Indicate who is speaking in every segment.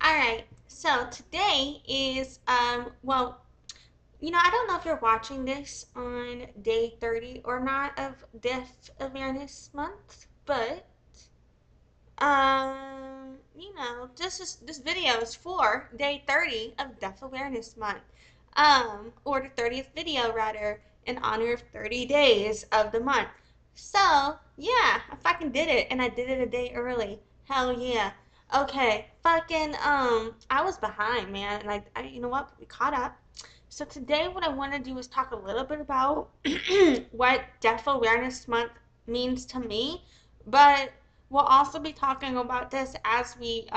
Speaker 1: All right. So today is I don't know if you're watching this on day 30 or not of Deaf Awareness Month, but this video is for day 30 of Deaf Awareness Month. Or the 30th video rather, in honor of 30 days of the month. So, yeah, I fucking did it and I did it a day early. Hell yeah. Okay, I was behind, man, and you know what? We caught up. So today, what I want to do is talk a little bit about what Deaf Awareness Month means to me, but we'll also be talking about this as we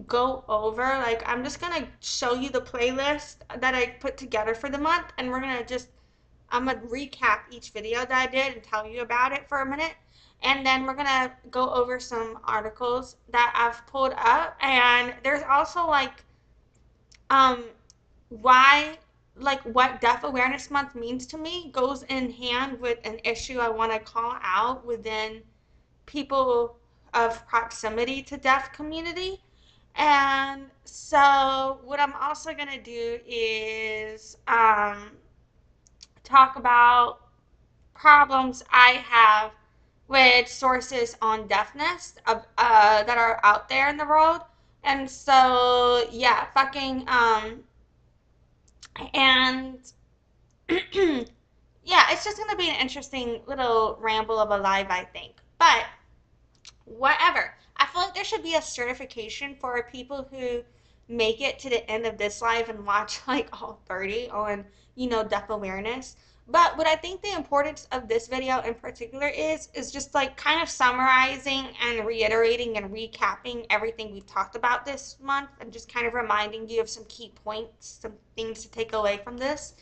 Speaker 1: go over. Like, I'm just gonna show you the playlist that I put together for the month, and I'm gonna recap each video that I did and tell you about it for a minute. And then we're gonna go over some articles that I've pulled up. And there's also um, why, what Deaf Awareness Month means to me goes in hand with an issue I want to call out within people of proximity to deaf community. And so what I'm also going to do is talk about problems I have with sources on deafness that are out there in the world. And so, yeah, and yeah, it's just going to be an interesting little ramble of a live, I think. But whatever. I feel like there should be a certification for people who make it to the end of this live and watch like all 30 on, deaf awareness. But what I think the importance of this video in particular is just like kind of summarizing and reiterating and recapping everything we've talked about this month and just kind of reminding you of some key points, some things to take away from this,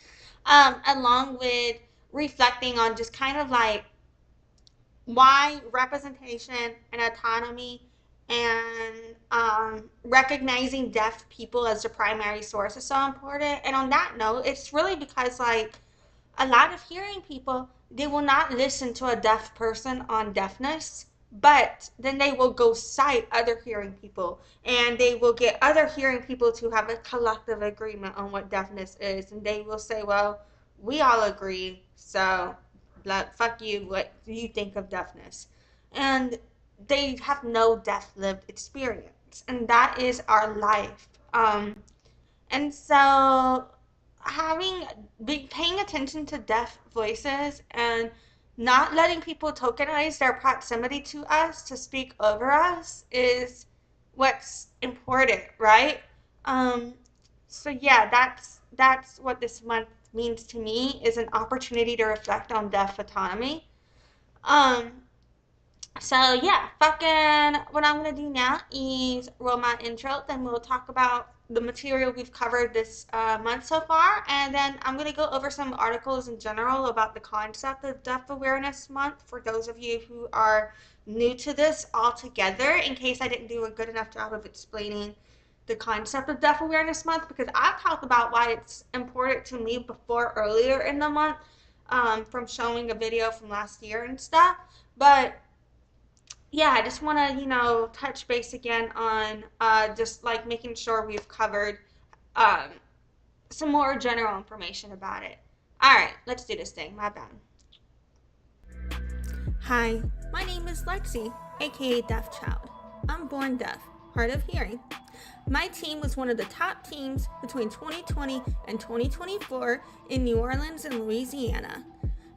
Speaker 1: along with reflecting on just kind of like why representation and autonomy and recognizing deaf people as the primary source is so important. And on that note, it's really because like a lot of hearing people, they will not listen to a deaf person on deafness, but then they will go cite other hearing people and they will get other hearing people to have a collective agreement on what deafness is, and they will say, well, we all agree, so fuck you, what do you think of deafness? And they have no deaf lived experience, and that is our life. And so having be paying attention to deaf voices and not letting people tokenize their proximity to us to speak over us is what's important, right? Um, so yeah, that's what this month means to me, is an opportunity to reflect on deaf autonomy. Um, so yeah, what I'm gonna do now is roll my intro, then we'll talk about the material we've covered this month so far, and then I'm gonna go over some articles in general about the concept of Deaf Awareness Month for those of you who are new to this altogether, in case I didn't do a good enough job of explaining the concept of Deaf Awareness Month, because I've talked about why it's important to me before earlier in the month, from showing a video from last year and stuff. But yeah, I just want to, touch base again on just like making sure we've covered um, some more general information about it. All right, let's do this thing. My bad. Hi, my name is Lexi, aka Deaf Child. I'm born deaf, hard of hearing. My team was one of the top teams between 2020 and 2024 in New Orleans and Louisiana.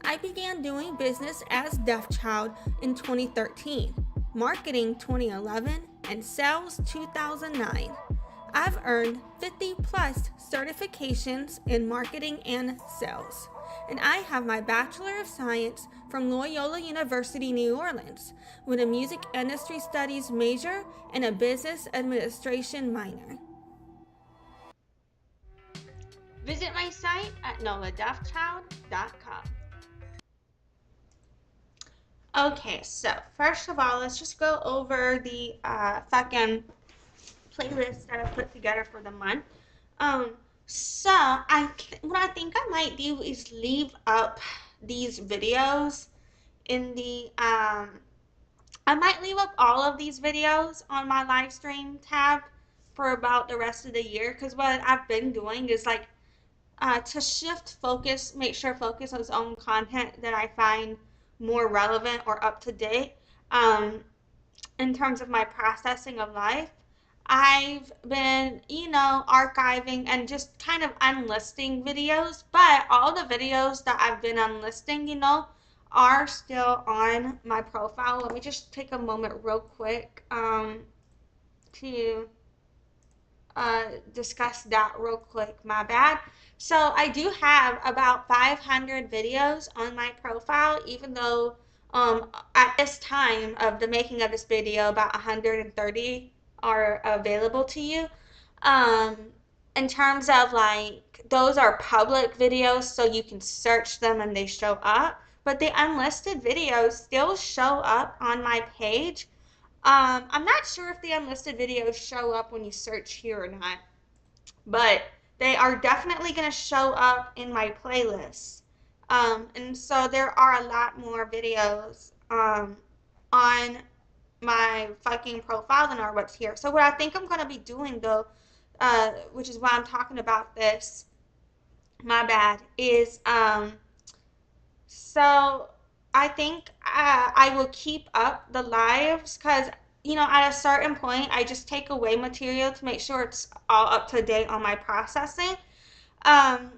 Speaker 1: I began doing business as Deaf Child in 2013, marketing 2011, and sales 2009. I've earned 50 plus certifications in marketing and sales, and I have my Bachelor of Science from Loyola University, New Orleans, with a music industry studies major and a business administration minor. Visit my site at noladeafchild.com. Okay, so first of all, let's just go over the playlist that I put together for the month. Um, what I think I might do is leave up these videos in the I might leave up all of these videos on my live stream tab for about the rest of the year, because what I've been doing is like to shift focus, make sure focus on content that I find more relevant or up to date. Um, in terms of my processing of life, I've been, archiving and just kind of unlisting videos, but all the videos that I've been unlisting, are still on my profile. Let me just take a moment real quick to discuss that real quick. My bad. So I do have about 500 videos on my profile, even though at this time of the making of this video, about 130 are available to you. Um, in terms of like, those are public videos, so you can search them and they show up. But the unlisted videos still show up on my page. I'm not sure if the unlisted videos show up when you search here or not, but they are definitely going to show up in my playlist. And so there are a lot more videos on my fucking profile than are what's here. So what I think I'm going to be doing though, which is why I'm talking about this, my bad, is so I think I will keep up the lives because, at a certain point, I just take away material to make sure it's all up to date on my processing. Um,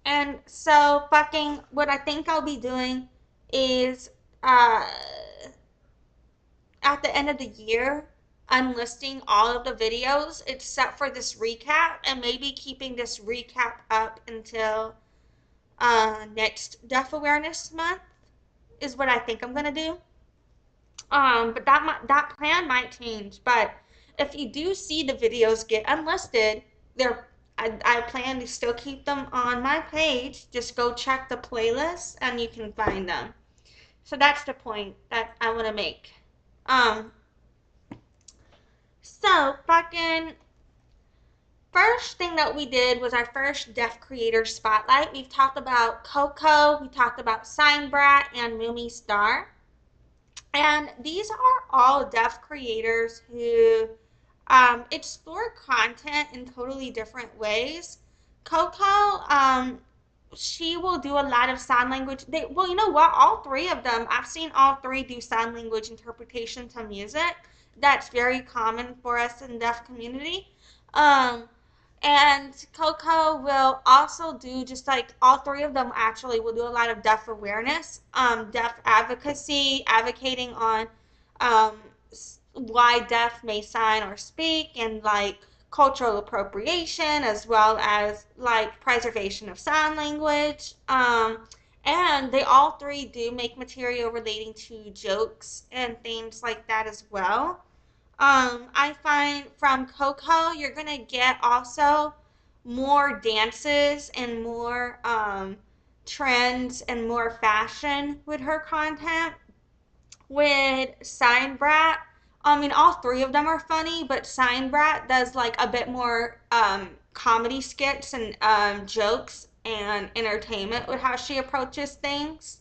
Speaker 1: and so fucking what I think I'll be doing is uh, at the end of the year, unlisting all of the videos except for this recap and maybe keeping this recap up until next Deaf Awareness Month is what I think I'm gonna do. But that plan might change. But if you do see the videos get unlisted, I plan to still keep them on my page. Just go check the playlist and you can find them. So that's the point that I want to make. Um, so fucking first thing that we did was our first Deaf Creator Spotlight. We've talked about Coco, we talked about Sign Brat and Moomy Star. And these are all deaf creators who explore content in totally different ways. Coco, she will do a lot of sign language. Well, you know what? All three of them, I've seen all three do sign language interpretation to music. That's very common for us in the deaf community. Um, and Coco will also do just like all three of them actually will do a lot of deaf awareness, deaf advocacy, advocating on um, why deaf may sign or speak, and like cultural appropriation as well as like preservation of sign language. And they all three do make material relating to jokes and things like that as well. I find from Coco, you're gonna get also more dances and more trends and more fashion with her content. With Sign Brat, I mean, all three of them are funny, but Sign Brat does like a bit more comedy skits and jokes and entertainment with how she approaches things.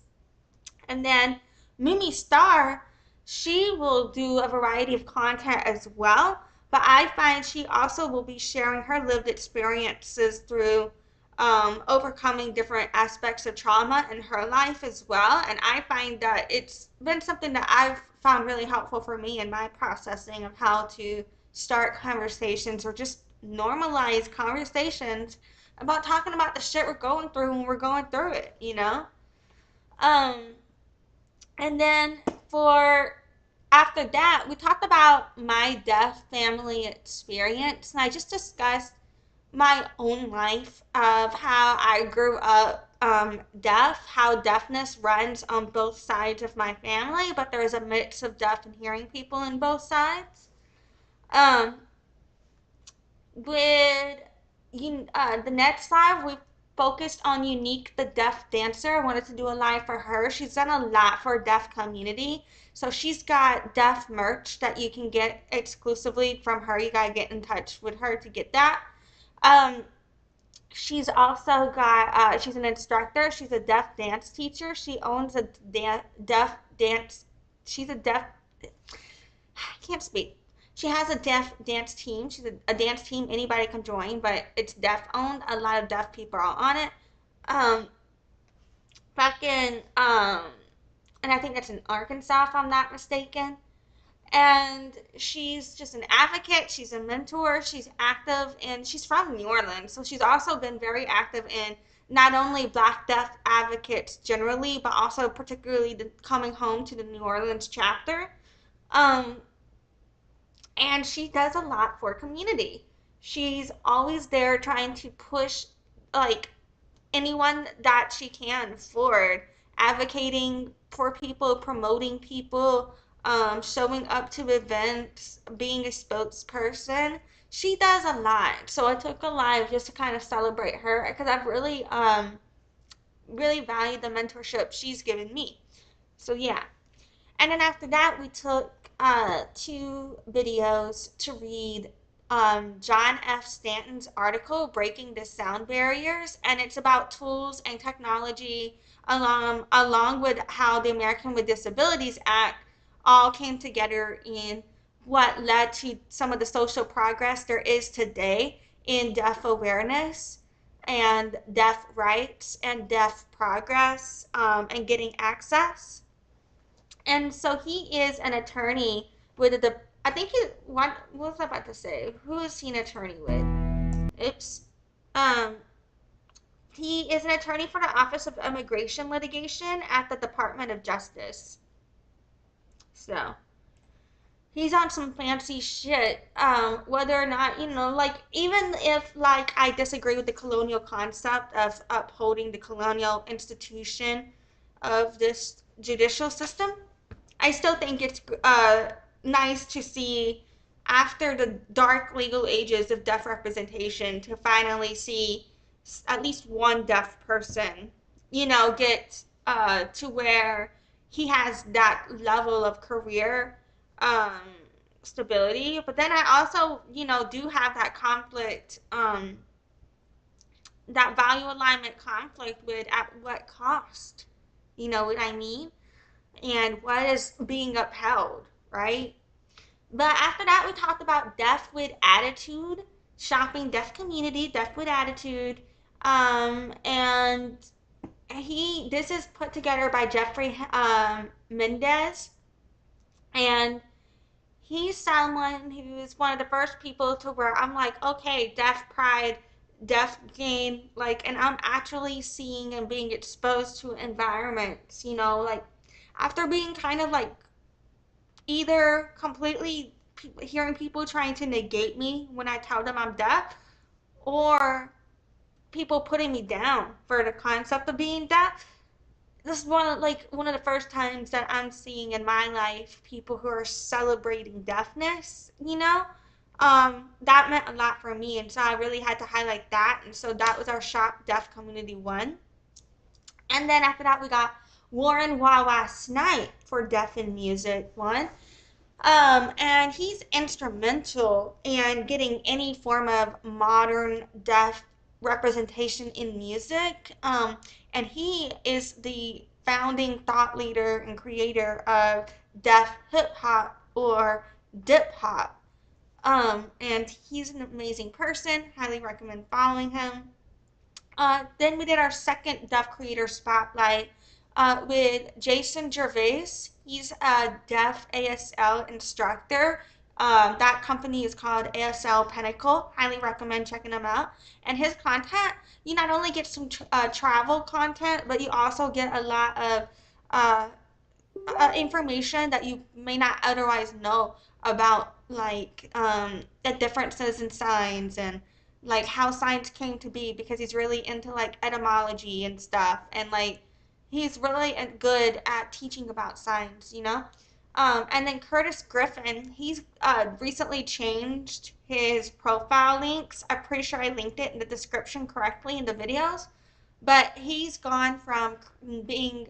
Speaker 1: And then Mimi Star, she will do a variety of content as well, but I find she also will be sharing her lived experiences through overcoming different aspects of trauma in her life as well. And I find that it's been something that I've found really helpful for me in my processing of how to start conversations or just normalize conversations about talking about the shit we're going through when we're going through it. Um, and then for after that, we talked about my deaf family experience, and I just discussed my own life of how I grew up deaf, how deafness runs on both sides of my family, but there's a mix of deaf and hearing people in both sides. Um, with the next live, we focused on Unique, the deaf dancer. I wanted to do a live for her. She's done a lot for deaf community. So she's got deaf merch that you can get exclusively from her. You gotta get in touch with her to get that. Um, she's also got, she's an instructor. She's a deaf dance teacher. She owns a deaf dance, she's a deaf, I can't speak. She has a deaf dance team. She's a dance team anybody can join, but it's deaf owned. A lot of deaf people are on it. Um, fucking and I think that's in Arkansas if I'm not mistaken. And she's just an advocate, she's a mentor, she's active, and she's from New Orleans, so she's also been very active in not only Black deaf advocates generally, but also particularly the coming home to the New Orleans chapter. um and she does a lot for community. She's always there trying to push, like, anyone that she can forward, advocating for people, promoting people, showing up to events, being a spokesperson. She does a lot. So I took a live just to kind of celebrate her because I've really valued the mentorship she's given me. So yeah. And then after that, we took two videos to read John F. Stanton's article, Breaking the Sound Barriers, and it's about tools and technology along with how the American with Disabilities Act all came together in what led to some of the social progress there is today in deaf awareness and deaf rights and deaf progress, and getting access. And so he is an attorney with the, I think he, what was I about to say? Who is he an attorney with? It's, um, he is an attorney for the Office of Immigration Litigation at the Department of Justice. So he's on some fancy shit. Whether or not, like, even if, like, I disagree with the colonial concept of upholding the colonial institution of this judicial system, I still think it's nice to see, after the dark legal ages of deaf representation, to finally see at least one deaf person, get to where he has that level of career um, stability. But then I also, do have that conflict, that value alignment conflict with at what cost? You know what I mean? And what is being upheld, right? But after that, we talked about deaf with attitude, shopping deaf community, deaf with attitude, and this is put together by Jeffrey Mendez, and he's someone who is one of the first people to where I'm like, okay, deaf pride, deaf gain, like, and I'm actually seeing and being exposed to environments, like, after being kind of like either completely hearing people trying to negate me when I tell them I'm deaf, or people putting me down for the concept of being deaf. This is one of the first times that I'm seeing in my life people who are celebrating deafness, that meant a lot for me, and so I really had to highlight that. And so that was our Shop Deaf Community one. And then after that, we got Warren Wawa Snipe for Deaf in Music one. And he's instrumental in getting any form of modern deaf representation in music. And he is the founding thought leader and creator of deaf hip hop, or dip hop. And he's an amazing person. Highly recommend following him. Then we did our second deaf creator spotlight with Jason Gervais. He's a deaf ASL instructor. That company is called ASL Pinnacle. Highly recommend checking them out. And his content, you not only get some travel content, but you also get a lot of uh, information that you may not otherwise know about, like, the differences in signs, and like how signs came to be, because he's really into like etymology and stuff, and like he's really good at teaching about signs. And then Curtis Griffin, he's recently changed his profile links. I'm pretty sure I linked it in the description correctly in the videos, but he's gone from being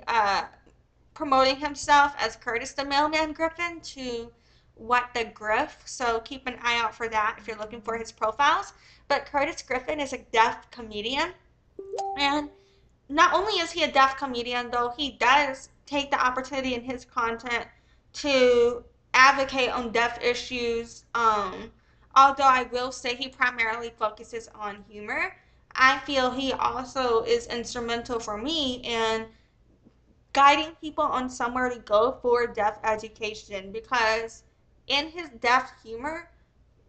Speaker 1: promoting himself as Curtis the Mailman Griffin to What the Griff. So keep an eye out for that if you're looking for his profiles. But Curtis Griffin is a deaf comedian. And not only is he a deaf comedian, though, he does take the opportunity in his content to advocate on deaf issues. Although I will say he primarily focuses on humor, I feel he also is instrumental for me in guiding people on somewhere to go for deaf education, because in his deaf humor,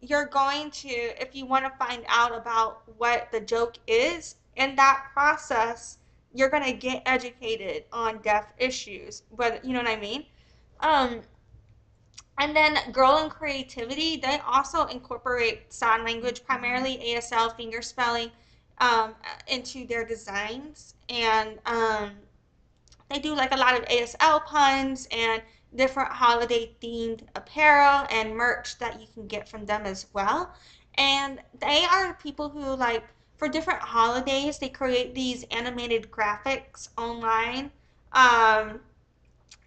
Speaker 1: you're going to, if you want to find out about what the joke is in that process, you're going to get educated on deaf issues. But you know what I mean? Um, and then Girl and Creativity, they also incorporate sign language, primarily ASL finger spelling, um, into their designs. And they do like a lot of ASL puns and different holiday themed apparel and merch that you can get from them as well. And they are people who, like, for different holidays, they create these animated graphics online. Um,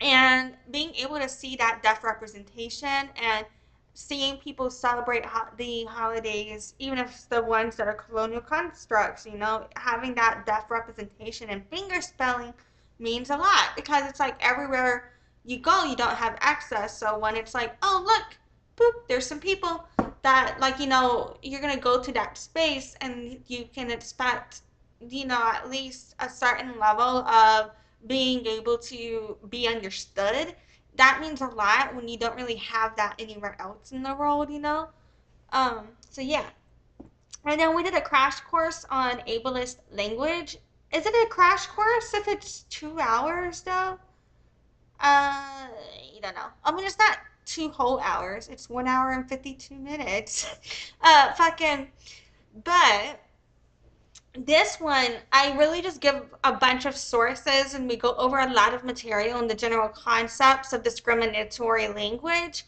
Speaker 1: and being able to see that deaf representation and seeing people celebrate the holidays, even if it's the ones that are colonial constructs, having that deaf representation and finger spelling means a lot, because it's like everywhere you go, you don't have access. So when it's like, oh, look, boop, there's some people that, like, you're going to go to that space and you can expect, at least a certain level of being able to be understood. That means a lot when you don't really have that anywhere else in the world. So yeah. And then we did a crash course on ableist language. Is it a crash course if it's 2 hours though? I don't know. I mean, it's not 2 whole hours. It's 1 hour and 52 minutes. Fucking. But this one, I really just give a bunch of sources and we go over a lot of material and the general concepts of discriminatory language,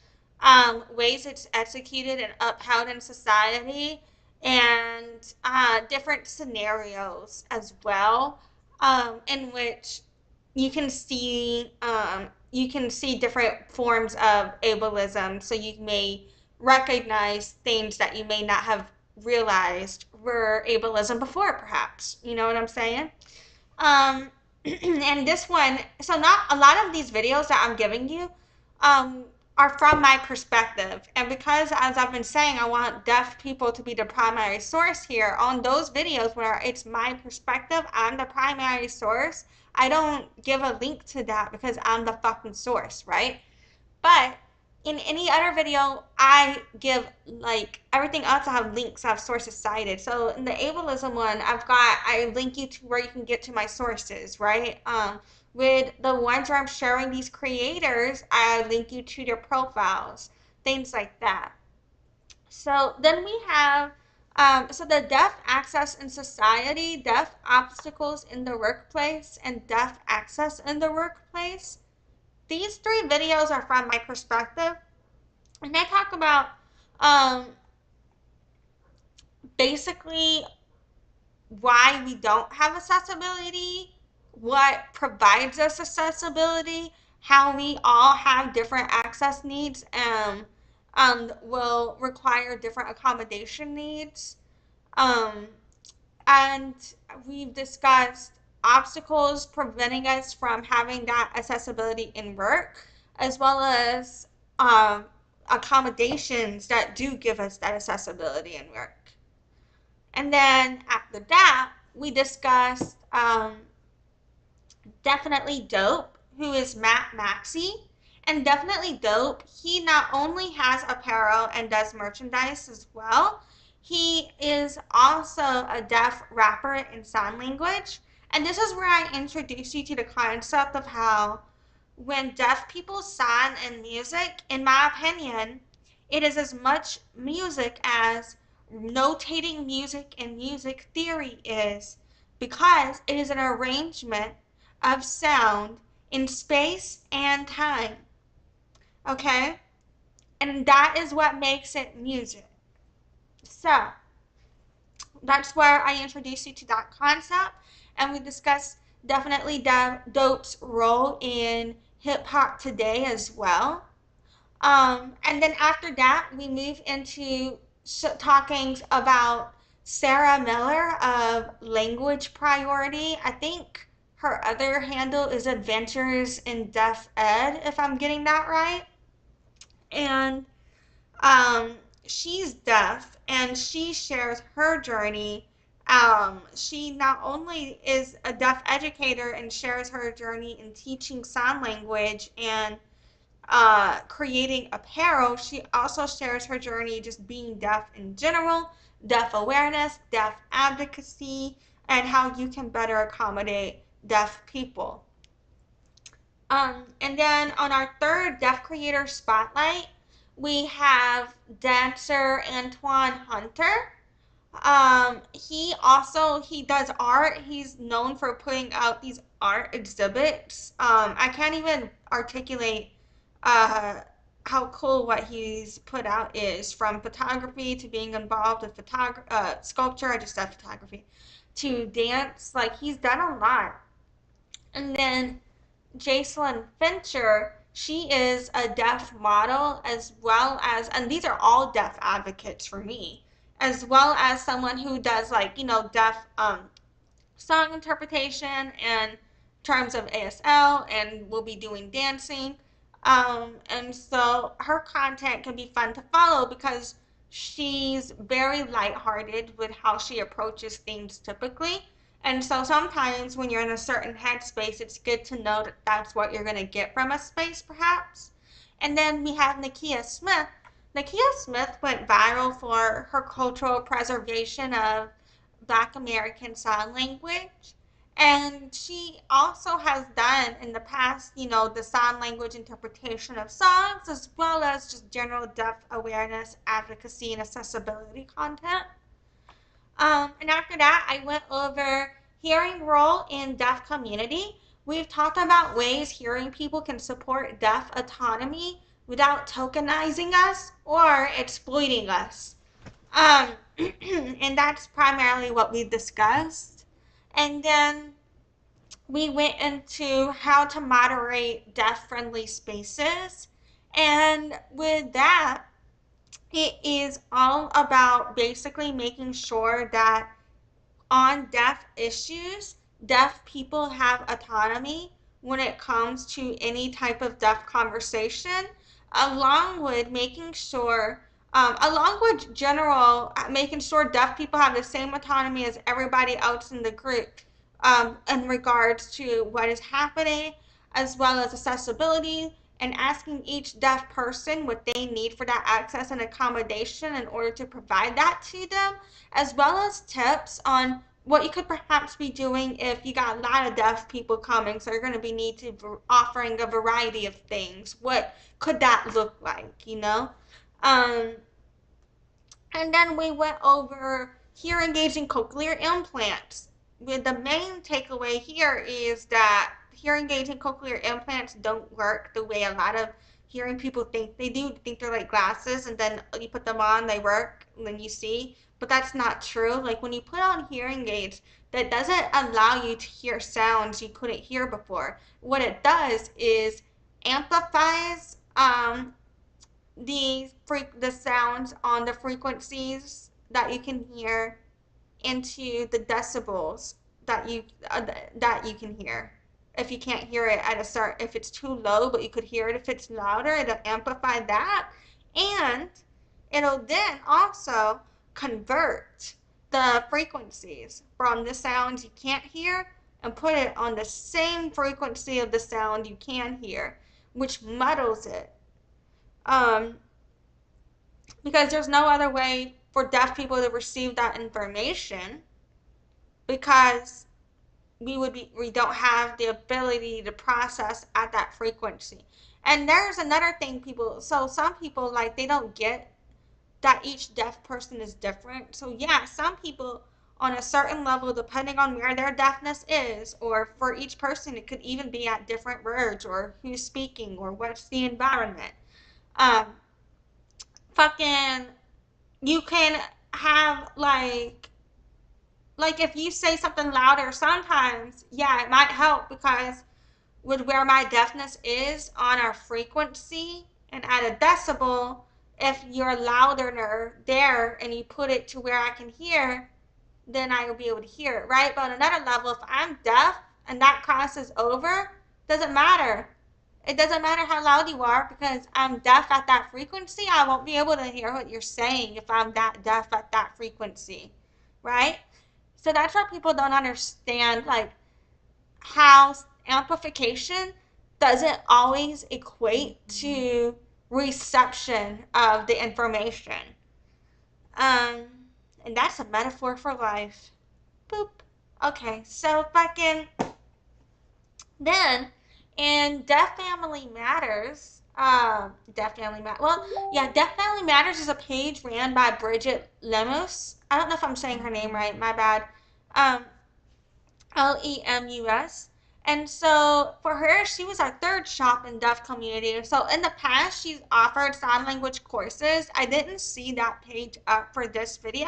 Speaker 1: ways it's executed and upheld in society, and different scenarios as well, in which you can see different forms of ableism, so you may recognize things that you may not have realized were ableism before, perhaps. You know what I'm saying? Um, and this one, so not a lot of these videos that I'm giving you, um, are from my perspective. And because, as I've been saying, I want deaf people to be the primary source here on those videos where it's my perspective, I'm the primary source. I don't give a link to that because I'm the fucking source, right? But in any other video, I give, like, everything else. I have links, I have sources cited. So in the ableism one, I link you to where you can get to my sources, right? With the ones where I'm sharing these creators, I link you to their profiles, things like that. So then we have, so the deaf access in society, deaf obstacles in the workplace, and deaf access in the workplace. These three videos are from my perspective, and they talk about, um, basically why we don't have accessibility, what provides us accessibility, how we all have different access needs, and will require different accommodation needs. Um, and we've discussed obstacles preventing us from having that accessibility in work, as well as accommodations that do give us that accessibility in work. And then after that, we discussed Definitely Dope, who is Matt Maxey. And Definitely Dope, he not only has apparel and does merchandise as well, he is also a deaf rapper in sign language. And this is where I introduce you to the concept of how when deaf people sign in music, in my opinion, it is as much music as notating music and music theory is, because it is an arrangement of sound in space and time. Okay? And that is what makes it music. So, that's where I introduce you to that concept, and we discuss Definitely Dope's role in hip hop today as well. And then after that, we move into talking about Sarah Miller of Language Priority. I think her other handle is Adventures in Deaf Ed, if I'm getting that right. And um, she's deaf and she shares her journey. She not only is a deaf educator and shares her journey in teaching sign language and creating apparel, she also shares her journey just being deaf in general, deaf awareness, deaf advocacy, and how you can better accommodate deaf people. And then on our third Deaf Creator Spotlight, we have dancer Antoine Hunter. He does art. He's known for putting out these art exhibits. I can't even articulate uh, how cool what he's put out is, from photography to being involved with sculpture. I just said photography, to dance. Like, he's done a lot. And then Jacelyn Fincher, she is a deaf model as well as, and these are all deaf advocates for me, as well as someone who does, like, deaf song interpretation and terms of ASL, and will be doing dancing. And so her content can be fun to follow because she's very lighthearted with how she approaches things typically. And so sometimes when you're in a certain headspace, it's good to know that that's what you're going to get from a space, perhaps. And then we have Nakia Smith. Nakia Smith went viral for her cultural preservation of Black American Sign Language. And she also has done in the past, the sign language interpretation of songs, as well as just general deaf awareness, advocacy, and accessibility content. And after that, I went over hearing role in deaf community. We've talked about ways hearing people can support deaf autonomy without tokenizing us or exploiting us. Um, and that's primarily what we discussed. And then we went into how to moderate deaf friendly spaces. And with that, it is all about basically making sure that on deaf issues, deaf people have autonomy when it comes to any type of deaf conversation, along with making sure deaf people have the same autonomy as everybody else in the group, in regards to what is happening, as well as accessibility, and asking each deaf person what they need for that access and accommodation in order to provide that to them, as well as tips on what you could perhaps be doing if you got a lot of deaf people coming. So you're going to be offering a variety of things. What could that look like? Um, and then we went over hearing aids and cochlear implants. With the main takeaway here is that hearing aids and cochlear implants don't work the way a lot of hearing people think they do. They think they're like glasses, and then you put them on, they work, and then you see. But that's not true. Like, when you put on hearing aids, that doesn't allow you to hear sounds you couldn't hear before. What it does is amplifies the sounds on the frequencies that you can hear into the decibels that you can hear. If you can't hear it at a certain, if it's too low, but you could hear it if it's louder, it'll amplify that, and it'll then also convert the frequencies from the sounds you can't hear and put it on the same frequency of the sound you can hear, which muddles it. Um, because there's no other way for deaf people to receive that information, because we don't have the ability to process at that frequency. And there's another thing, some people, like, they don't get that each deaf person is different. So yeah, some people on a certain level, depending on where their deafness is, or for each person it could even be at different words or who's speaking or what's the environment. um Fucking, you can have, like if you say something louder, sometimes, yeah, it might help, because with where my deafness is on our frequency and at a decibel, if you're louder there and you put it to where I can hear, then I will be able to hear it, right? But on another level, if I'm deaf and that crosses over, doesn't matter. It doesn't matter how loud you are because I'm deaf at that frequency. I won't be able to hear what you're saying if I'm that deaf at that frequency, right? So that's what people don't understand, like how amplification doesn't always equate to reception of the information. Um, and that's a metaphor for life. Boop. Okay, so fucking then in Deaf Family Matters, Deaf Family Matters is a page ran by Bridget Lemus. I don't know if I'm saying her name right, my bad. Um, Lemus. And so for her, she was our third shop in deaf community. So in the past, she's offered sign language courses. I didn't see that page up for this video,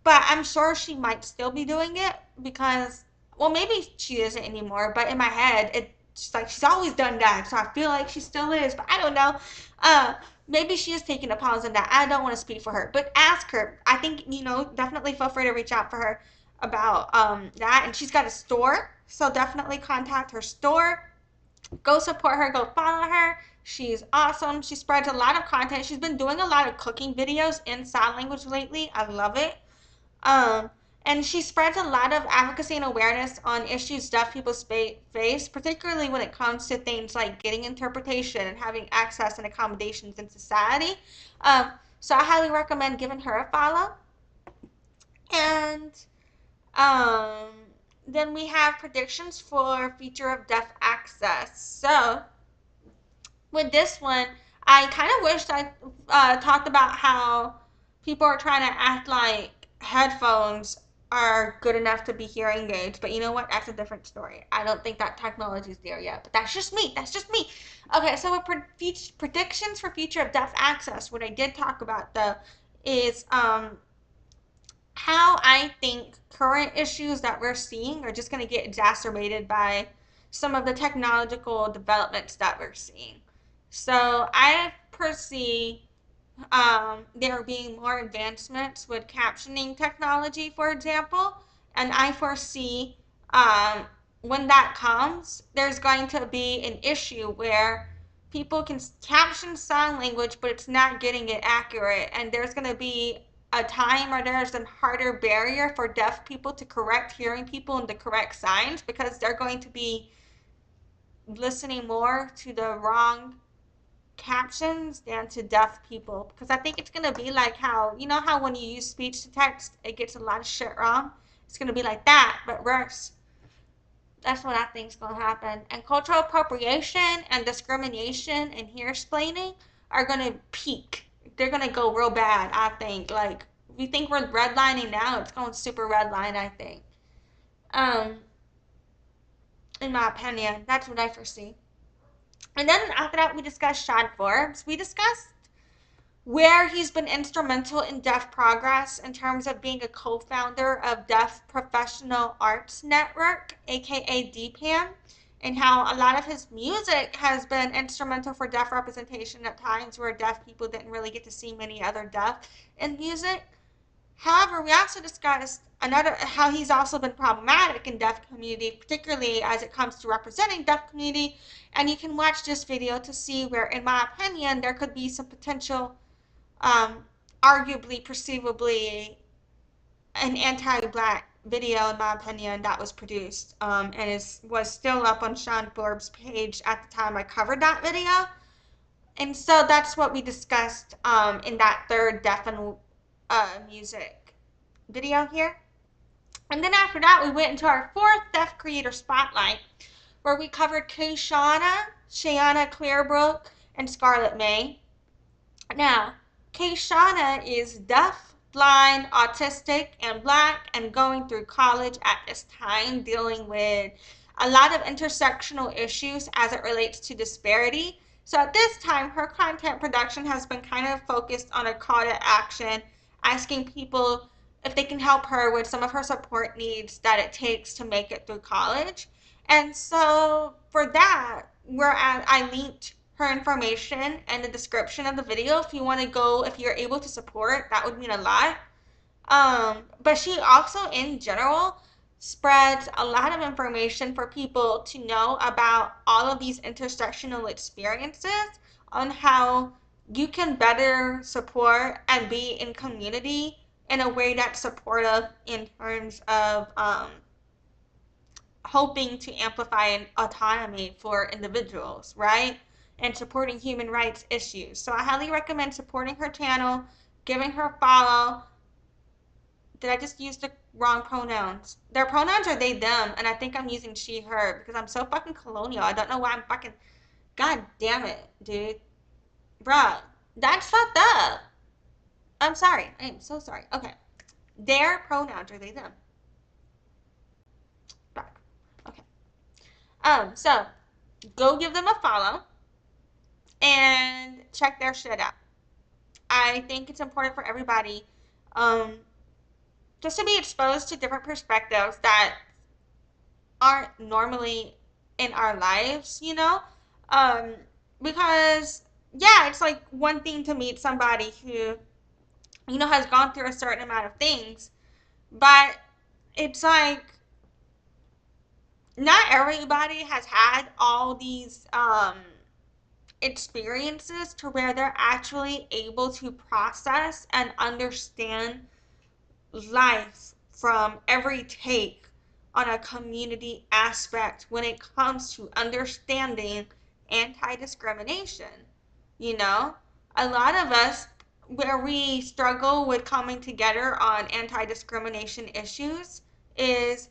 Speaker 1: but I'm sure she might still be doing it because, well, maybe she isn't anymore. But in my head, it's like she's always done that. So I feel like she still is, but I don't know. Uh, Maybe she is taking a pause on that. I don't want to speak for her, but ask her. I think, definitely feel free to reach out for her about that. And she's got a store, so definitely contact her store. Go support her, go follow her. She's awesome. She spreads a lot of content. She's been doing a lot of cooking videos in sign language lately. I love it. um and she spreads a lot of advocacy and awareness on issues deaf people face, particularly when it comes to things like getting interpretation and having access and accommodations in society. So I highly recommend giving her a follow. And um, then we have predictions for future of deaf access. So with this one, I kind of wished I talked about how people are trying to act like headphones are good enough to be hearing aids, but you know what? That's a different story. I don't think that technology is there yet, but that's just me. That's just me. Okay, so with predictions for future of deaf access, what I did talk about though is how I think current issues that we're seeing are just going to get exacerbated by some of the technological developments that we're seeing. So I foresee there being more advancements with captioning technology, for example, and I foresee um, when that comes, there's going to be an issue where people can caption sign language, but it's not getting it accurate, and there's going to be a time or there's a harder barrier for deaf people to correct hearing people in the correct signs because they're going to be listening more to the wrong captions than to deaf people, because I think it's going to be like how, how when you use speech to text, it gets a lot of shit wrong. It's going to be like that, but worse. That's what I think is going to happen. And cultural appropriation and discrimination and hair splaining are going to peak. They're going to go real bad, I think. Like, we think we're redlining now, it's going super redline, I think. Um, in my opinion, that's what I foresee. And then after that, we discussed Sean Forbes. We discussed where he's been instrumental in deaf progress in terms of being a co-founder of Deaf Professional Arts Network, aka DPAM, and how a lot of his music has been instrumental for deaf representation at times where deaf people didn't really get to see many other deaf in music. However, we also discussed another how he's also been problematic in deaf community, particularly as it comes to representing deaf community. And you can watch this video to see where, in my opinion, there could be some potential, arguably, perceivably, an anti-black video, in my opinion, that was produced, and was still up on Sean Forbes' page at the time I covered that video. And so that's what we discussed in that third deaf and music video here. And then after that, we went into our fourth deaf creator spotlight, where we covered Kayshana, Shayana Clearbrook, and Scarlett May. Now, Kayshana is deaf, blind, autistic, and black, and going through college at this time, dealing with a lot of intersectional issues as it relates to disparity. So at this time, her content production has been kind of focused on a call to action, asking people if they can help her with some of her support needs that it takes to make it through college. And so for that, I linked her information and the description of the video. If you want to go, if you're able to support, that would mean a lot. But she also, in general, spreads a lot of information for people to know about all of these intersectional experiences on how you can better support and be in community in a way that's supportive in terms of hoping to amplify an autonomy for individuals, right? And supporting human rights issues. So I highly recommend supporting her channel, giving her a follow. Did I just use the wrong pronouns? Their pronouns are they, them, and I think I'm using she, her because I'm so fucking colonial. I don't know why I'm fucking. God damn it, dude. Bruh, that's fucked up. I'm sorry. I am so sorry. Okay. Their pronouns are they, them. Back. Okay. So go give them a follow and check their shit out. I think it's important for everybody um, just to be exposed to different perspectives that aren't normally in our lives, you know? Um, because, yeah, it's like one thing to meet somebody who, has gone through a certain amount of things, but it's like not everybody has had all these experiences to where they're actually able to process and understand life from every take on a community aspect when it comes to understanding anti-discrimination. You know, a lot of us, where we struggle with coming together on anti-discrimination issues, is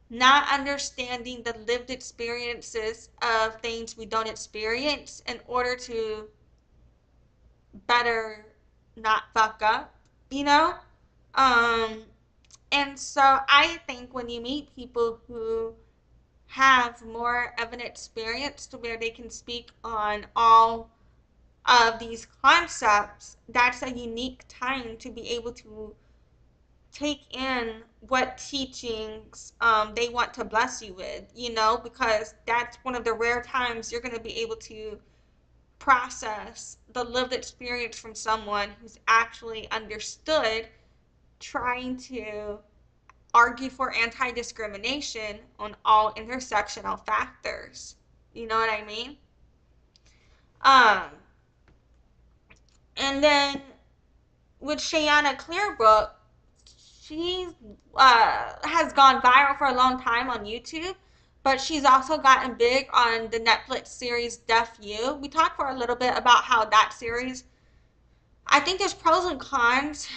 Speaker 1: not understanding the lived experiences of things we don't experience in order to better not fuck up, you know? Um, and so I think when you meet people who have more of an experience to where they can speak on all of these concepts, that's a unique time to be able to take in what teachings they want to bless you with, because that's one of the rare times you're going to be able to process the lived experience from someone who's actually understood trying to argue for anti-discrimination on all intersectional factors. You know what I mean? Um, and then with Shayana Clearbrook, she has gone viral for a long time on YouTube, but she's also gotten big on the Netflix series Deaf You. We talked for a little bit about how that series, I think there's pros and cons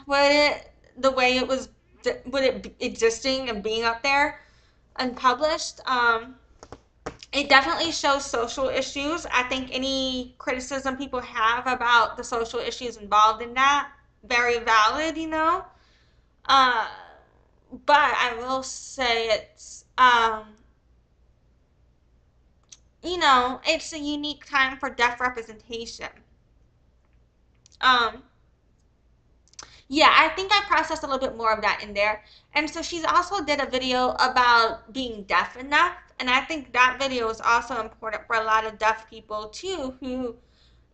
Speaker 1: with it, the way it was, with it existing and being up there and published. It definitely shows social issues. I think any criticism people have about the social issues involved in that, very valid, Uh, but I will say it's a unique time for deaf representation. Um, yeah, I think I processed a little bit more of that in there. And so she's also did a video about being deaf enough. And I think that video is also important for a lot of deaf people too, who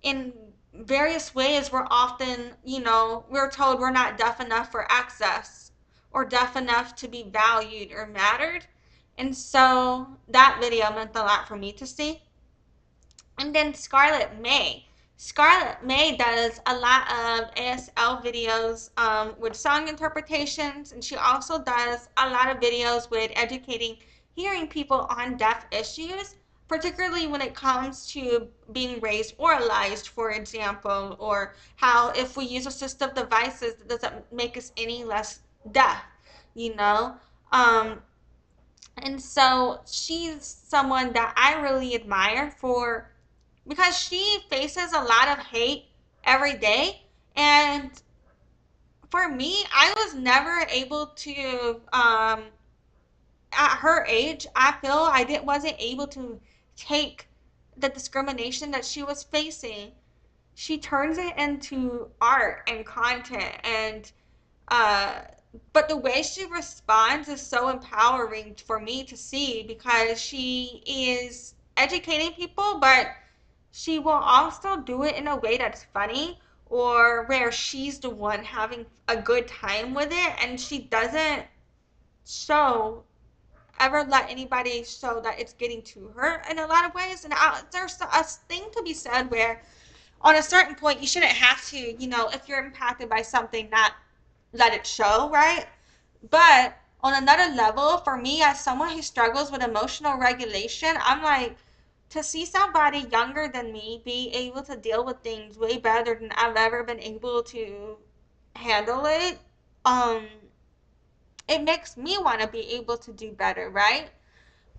Speaker 1: in various ways we're often, we're told we're not deaf enough for access or deaf enough to be valued or mattered. And so that video meant a lot for me to see. And then Scarlett May. Scarlett May does a lot of ASL videos with song interpretations, and she also does a lot of videos with educating hearing people on deaf issues, particularly when it comes to being raised oralized, for example, or how if we use assistive devices, it doesn't make us any less deaf, you know? Um, and so she's someone that I really admire for because she faces a lot of hate every day. And for me, I was never able to, at her age, I feel I wasn't able to take the discrimination that she was facing. She turns it into art and content, and uh, but the way she responds is so empowering for me to see because she is educating people, but she will also do it in a way that's funny or where she's the one having a good time with it and she doesn't show ever let anybody show that it's getting to her in a lot of ways. And there's a thing to be said where, on a certain point, you shouldn't have to, if you're impacted by something, not let it show, right? But on another level, for me, as someone who struggles with emotional regulation, I'm like, to see somebody younger than me be able to deal with things way better than I've ever been able to handle it, um, it makes me want to be able to do better, right?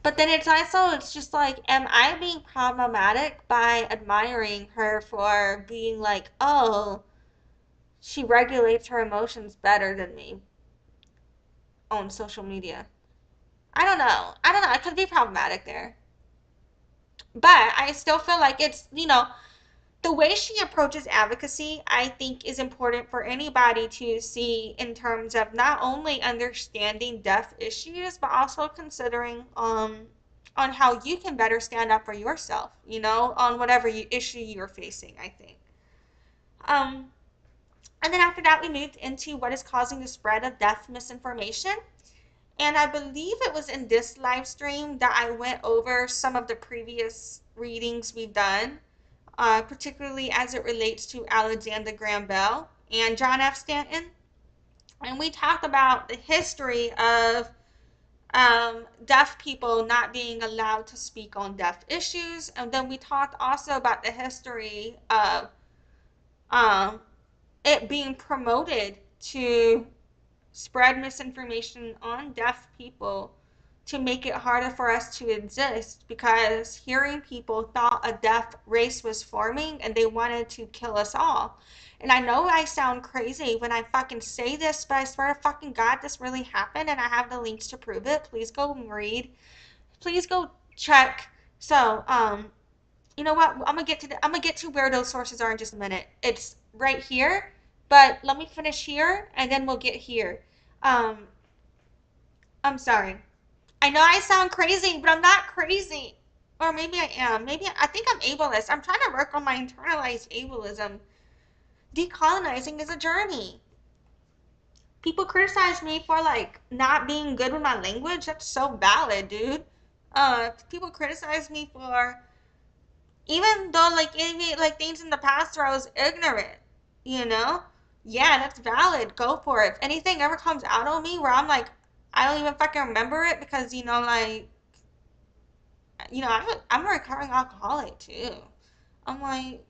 Speaker 1: But then it's just like, am I being problematic by admiring her for being like, oh, she regulates her emotions better than me on social media? I don't know. I don't know. It could be problematic there. But I still feel like it's, the way she approaches advocacy, I think, is important for anybody to see in terms of not only understanding deaf issues, but also considering on how you can better stand up for yourself, on whatever issue you're facing, I think. Um, and then after that, we moved into what is causing the spread of deaf misinformation. And I believe it was in this live stream that I went over some of the previous readings we've done, particularly as it relates to Alexander Graham Bell and John F. Stanton. And we talked about the history of deaf people not being allowed to speak on deaf issues. And then we talked also about the history of um, it being promoted to spread misinformation on deaf people to make it harder for us to exist, because hearing people thought a deaf race was forming and they wanted to kill us all. And I know I sound crazy when I fucking say this, but I swear to fucking God, this really happened and I have the links to prove it. Please go and read. Please go check. So, you know what? I'm gonna get to where those sources are in just a minute. It's right here, but let me finish here and then we'll get here. Um, I'm sorry. I know I sound crazy, but I'm not crazy. Or maybe I am. Maybe I think I'm ableist. I'm trying to work on my internalized ableism. Decolonizing is a journey. People criticize me for like not being good with my language. That's so valid, dude. People criticize me for, even though like maybe like things in the past where I was ignorant, you know? Yeah, that's valid. Go for it. If anything ever comes out on me where I'm like, I don't even fucking remember it because, like, I'm a recovering alcoholic too. I'm like,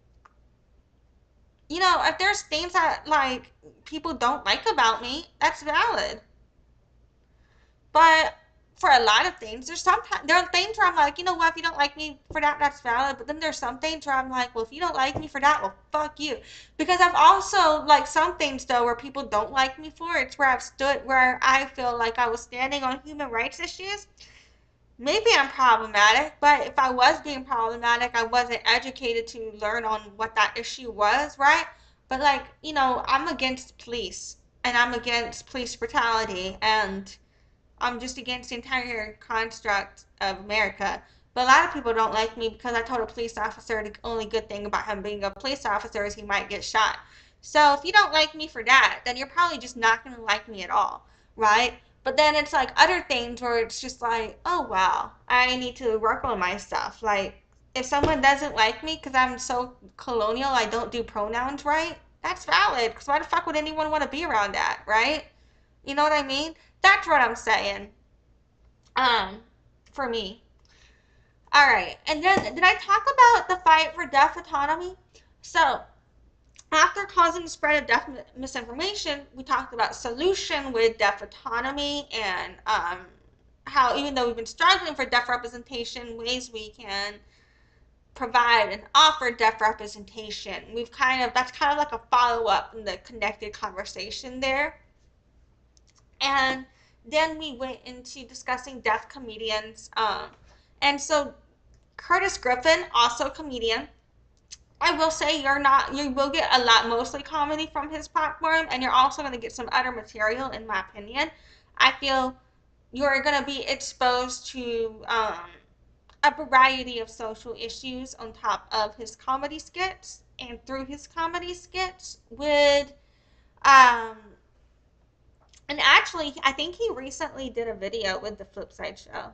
Speaker 1: if there's things that like people don't like about me, that's valid. But for a lot of things, there are things where I'm like, you know what, if you don't like me for that, that's valid. But then there's some things where I'm like, well, if you don't like me for that, well, fuck you. Because I've also like some things though where people don't like me for. It's where I've stood where I feel like I was standing on human rights issues. Maybe I'm problematic, but if I was being problematic, I wasn't educated to learn on what that issue was, right? But like, I'm against police and I'm against police brutality and I'm just against the entire construct of America. But a lot of people don't like me because I told a police officer the only good thing about him being a police officer is he might get shot. So if you don't like me for that, then you're probably just not going to like me at all, right? But then it's like other things where it's just like, oh wow, I need to work on my stuff. Like if someone doesn't like me because I'm so colonial, I don't do pronouns right, that's valid. Because why the fuck would anyone want to be around that, right? You know what I mean? That's what I'm saying. Um, for me. All right. And then did I talk about the fight for deaf autonomy? So after causing the spread of deaf misinformation, we talked about solution with deaf autonomy and how even though we've been struggling for deaf representation, ways we can provide and offer deaf representation. That's kind of like a follow up in the connected conversation there. And then we went into discussing deaf comedians. And so Curtis Griffin, also comedian. I will say you will get a lot, mostly comedy from his platform, and you're also going to get some other material, in my opinion. I feel you're going to be exposed to a variety of social issues on top of his comedy skits, and through his comedy skits would um, And actually, I think he recently did a video with the Flipside show.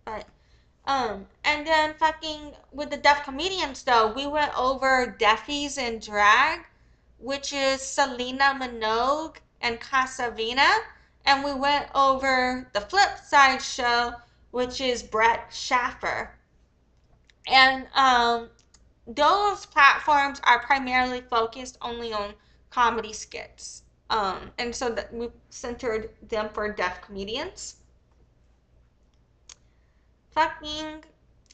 Speaker 1: But and then fucking with the deaf comedians though, we went over Deafies in Drag, which is Selena Minogue and Casavina, and we went over the Flip Side show, which is Brett Schaffer. And those platforms are primarily focused only on comedy skits. And so that we centered them for deaf comedians. Fucking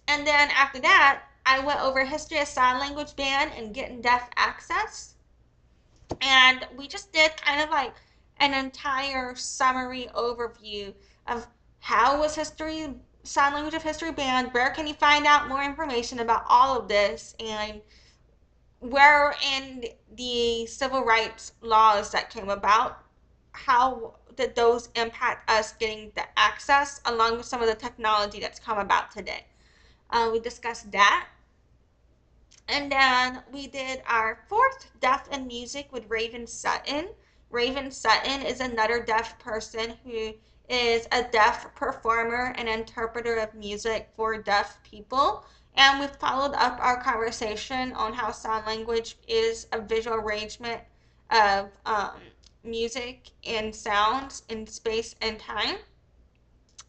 Speaker 1: And then after that, I went over history of sign language ban and getting deaf access. And we just did kind of like an entire summary overview of how was history, sign language of history banned, where can you find out more information about all of this, and where in the civil rights laws that came about, how did those impact us getting the access along with some of the technology that's come about today. We discussed that. And then we did our fourth Deaf in Music with Raven Sutton. Raven Sutton is another deaf person who is a deaf performer and interpreter of music for deaf people. And we followed up our conversation on how sign language is a visual arrangement of music and sounds in space and time.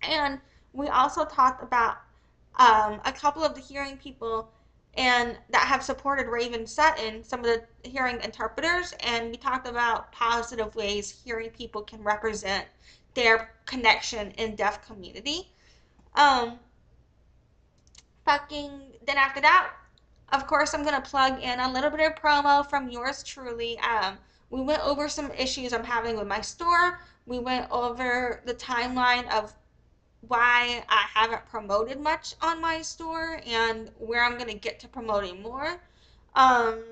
Speaker 1: And we also talked about a couple of the hearing people and that have supported Raven Sutton, some of the hearing interpreters, and we talked about positive ways hearing people can represent their connection in deaf community. Um, then after that, of course, I'm gonna plug in a little bit of promo from yours truly. We went over some issues I'm having with my store. We went over the timeline of why I haven't promoted much on my store and where I'm going to get to promoting more. Um,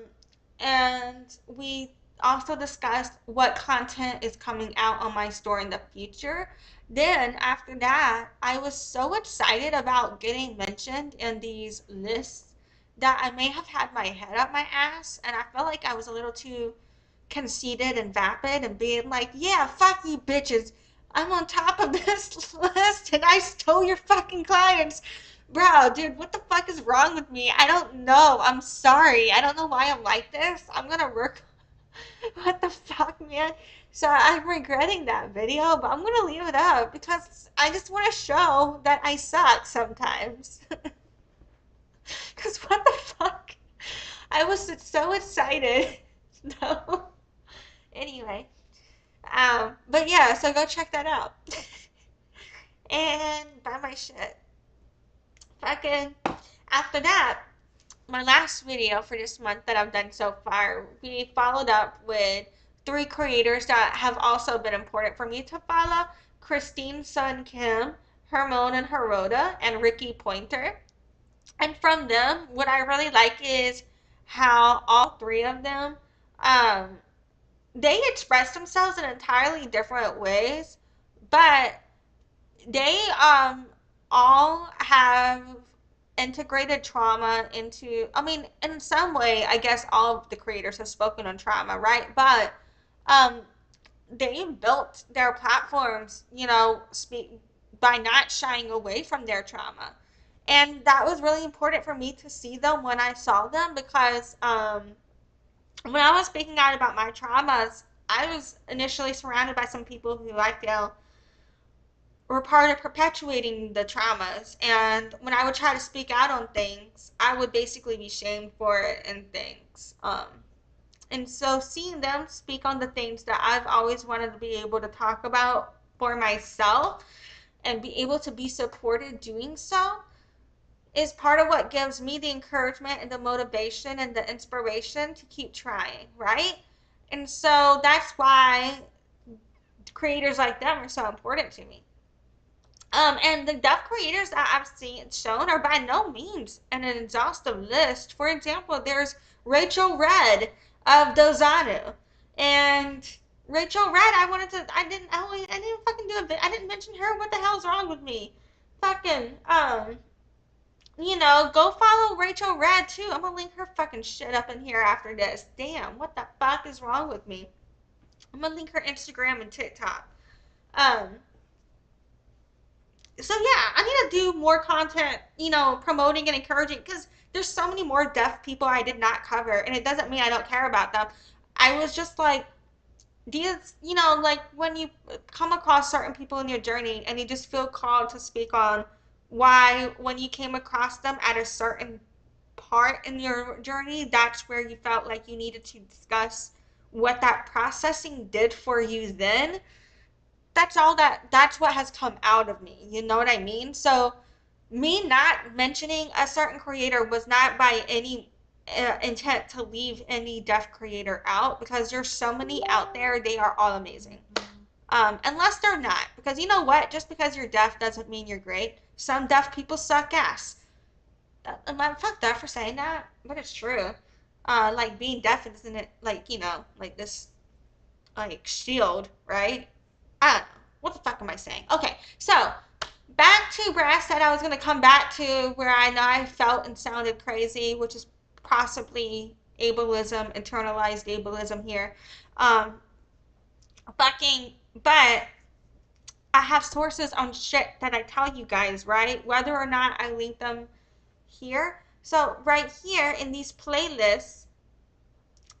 Speaker 1: and we also discussed what content is coming out on my store in the future. Then, after that, I was so excited about getting mentioned in these lists that I may have had my head up my ass, and I felt like I was a little too conceited and vapid and being like, yeah, fuck you bitches. I'm on top of this list and I stole your fucking clients. Bro, dude, what the fuck is wrong with me? I don't know. I'm sorry. I don't know why I'm like this. I'm gonna work. What the fuck, man? So I'm regretting that video, but I'm gonna leave it up because I just want to show that I suck sometimes. Because what the fuck? I was so excited. No. Anyway, but yeah, so go check that out. And buy my shit. Fucking after that, my last video for this month that I've done so far, we followed up with three creators that have also been important for me to follow: Christine Sun Kim, Hermone and Heroda, and Ricky Pointer. And from them, what I really like is how all three of them um, they express themselves in entirely different ways, but they all have integrated trauma into, I mean, in some way, I guess all of the creators have spoken on trauma, right? But um they built their platforms, speak by not shying away from their trauma. And that was really important for me to see them when I saw them because when I was speaking out about my traumas, I was initially surrounded by some people who I feel were part of perpetuating the traumas. And when I would try to speak out on things, I would basically be shamed for it and things. And so seeing them speak on the things that I've always wanted to be able to talk about for myself and be able to be supported doing so is part of what gives me the encouragement and the motivation and the inspiration to keep trying, right? And so that's why creators like them are so important to me. And the deaf creators that I've seen shown are by no means an exhaustive list. For example, there's Rachel Red of Dozanu, and Rachel Red, I didn't fucking do it. I didn't mention her. What the hell's wrong with me? Fucking, go follow Rachel Red too. I'm gonna link her fucking shit up in here after this. Damn, what the fuck is wrong with me? I'm gonna link her Instagram and TikTok. Um, so yeah, I need to do more content, promoting and encouraging, because there's so many more deaf people I did not cover, and it doesn't mean I don't care about them. I was just like, these, like when you come across certain people in your journey and you just feel called to speak on why, when you came across them at a certain part in your journey, that's where you felt like you needed to discuss what that processing did for you then. That's what has come out of me. You know what I mean? So me not mentioning a certain creator was not by any intent to leave any deaf creator out, because there's so many out there. They are all amazing. Unless they're not, because you know what? Just because you're deaf doesn't mean you're great. Some deaf people suck ass. I'm fucked up for saying that, but it's true. Like being deaf isn't it like, like this, like shield, right? I don't know. What the fuck am I saying? Okay, so back to where I said I was gonna come back to, where I know I felt and sounded crazy, which is possibly ableism, internalized ableism here. Um, fucking, but I have sources on shit that I tell you guys, right? Whether or not I link them here. So right here in these playlists,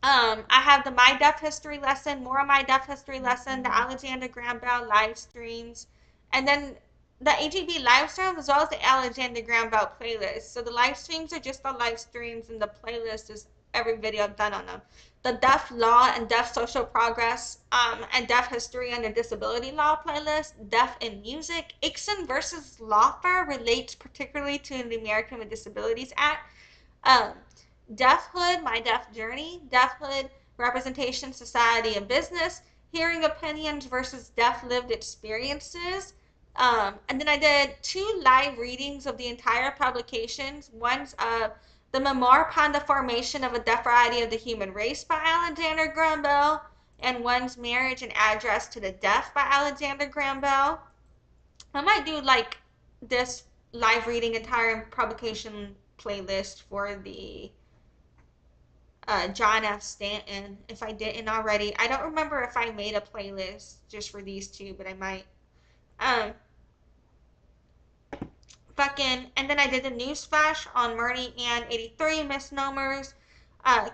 Speaker 1: I have the My Deaf History lesson, more of My Deaf History lesson, the Alexander Graham Bell live streams, and then the AGB live streams as well as the Alexander Graham Bell playlist. So the live streams are just the live streams, and the playlist is every video I've done on them. The Deaf Law and Deaf Social Progress, and Deaf History and the Disability Law playlist, Deaf in Music. Ixon versus Lawfer relates particularly to the American with Disabilities Act. Um, Deafhood, My Deaf Journey, Deafhood, Representation, Society, and Business, Hearing Opinions versus Deaf Lived Experiences. And then I did 2 live readings of the entire publications. One's The Memoir upon the Formation of a Deaf Variety of the Human Race by Alexander Graham Bell, and one's Marriage and Address to the Deaf by Alexander Graham Bell. I might do like this live reading entire publication playlist for the John F. Stanton, if I didn't already. I don't remember if I made a playlist just for these two, but I might. Um, and then I did the news flash on Murney and 83 misnomers,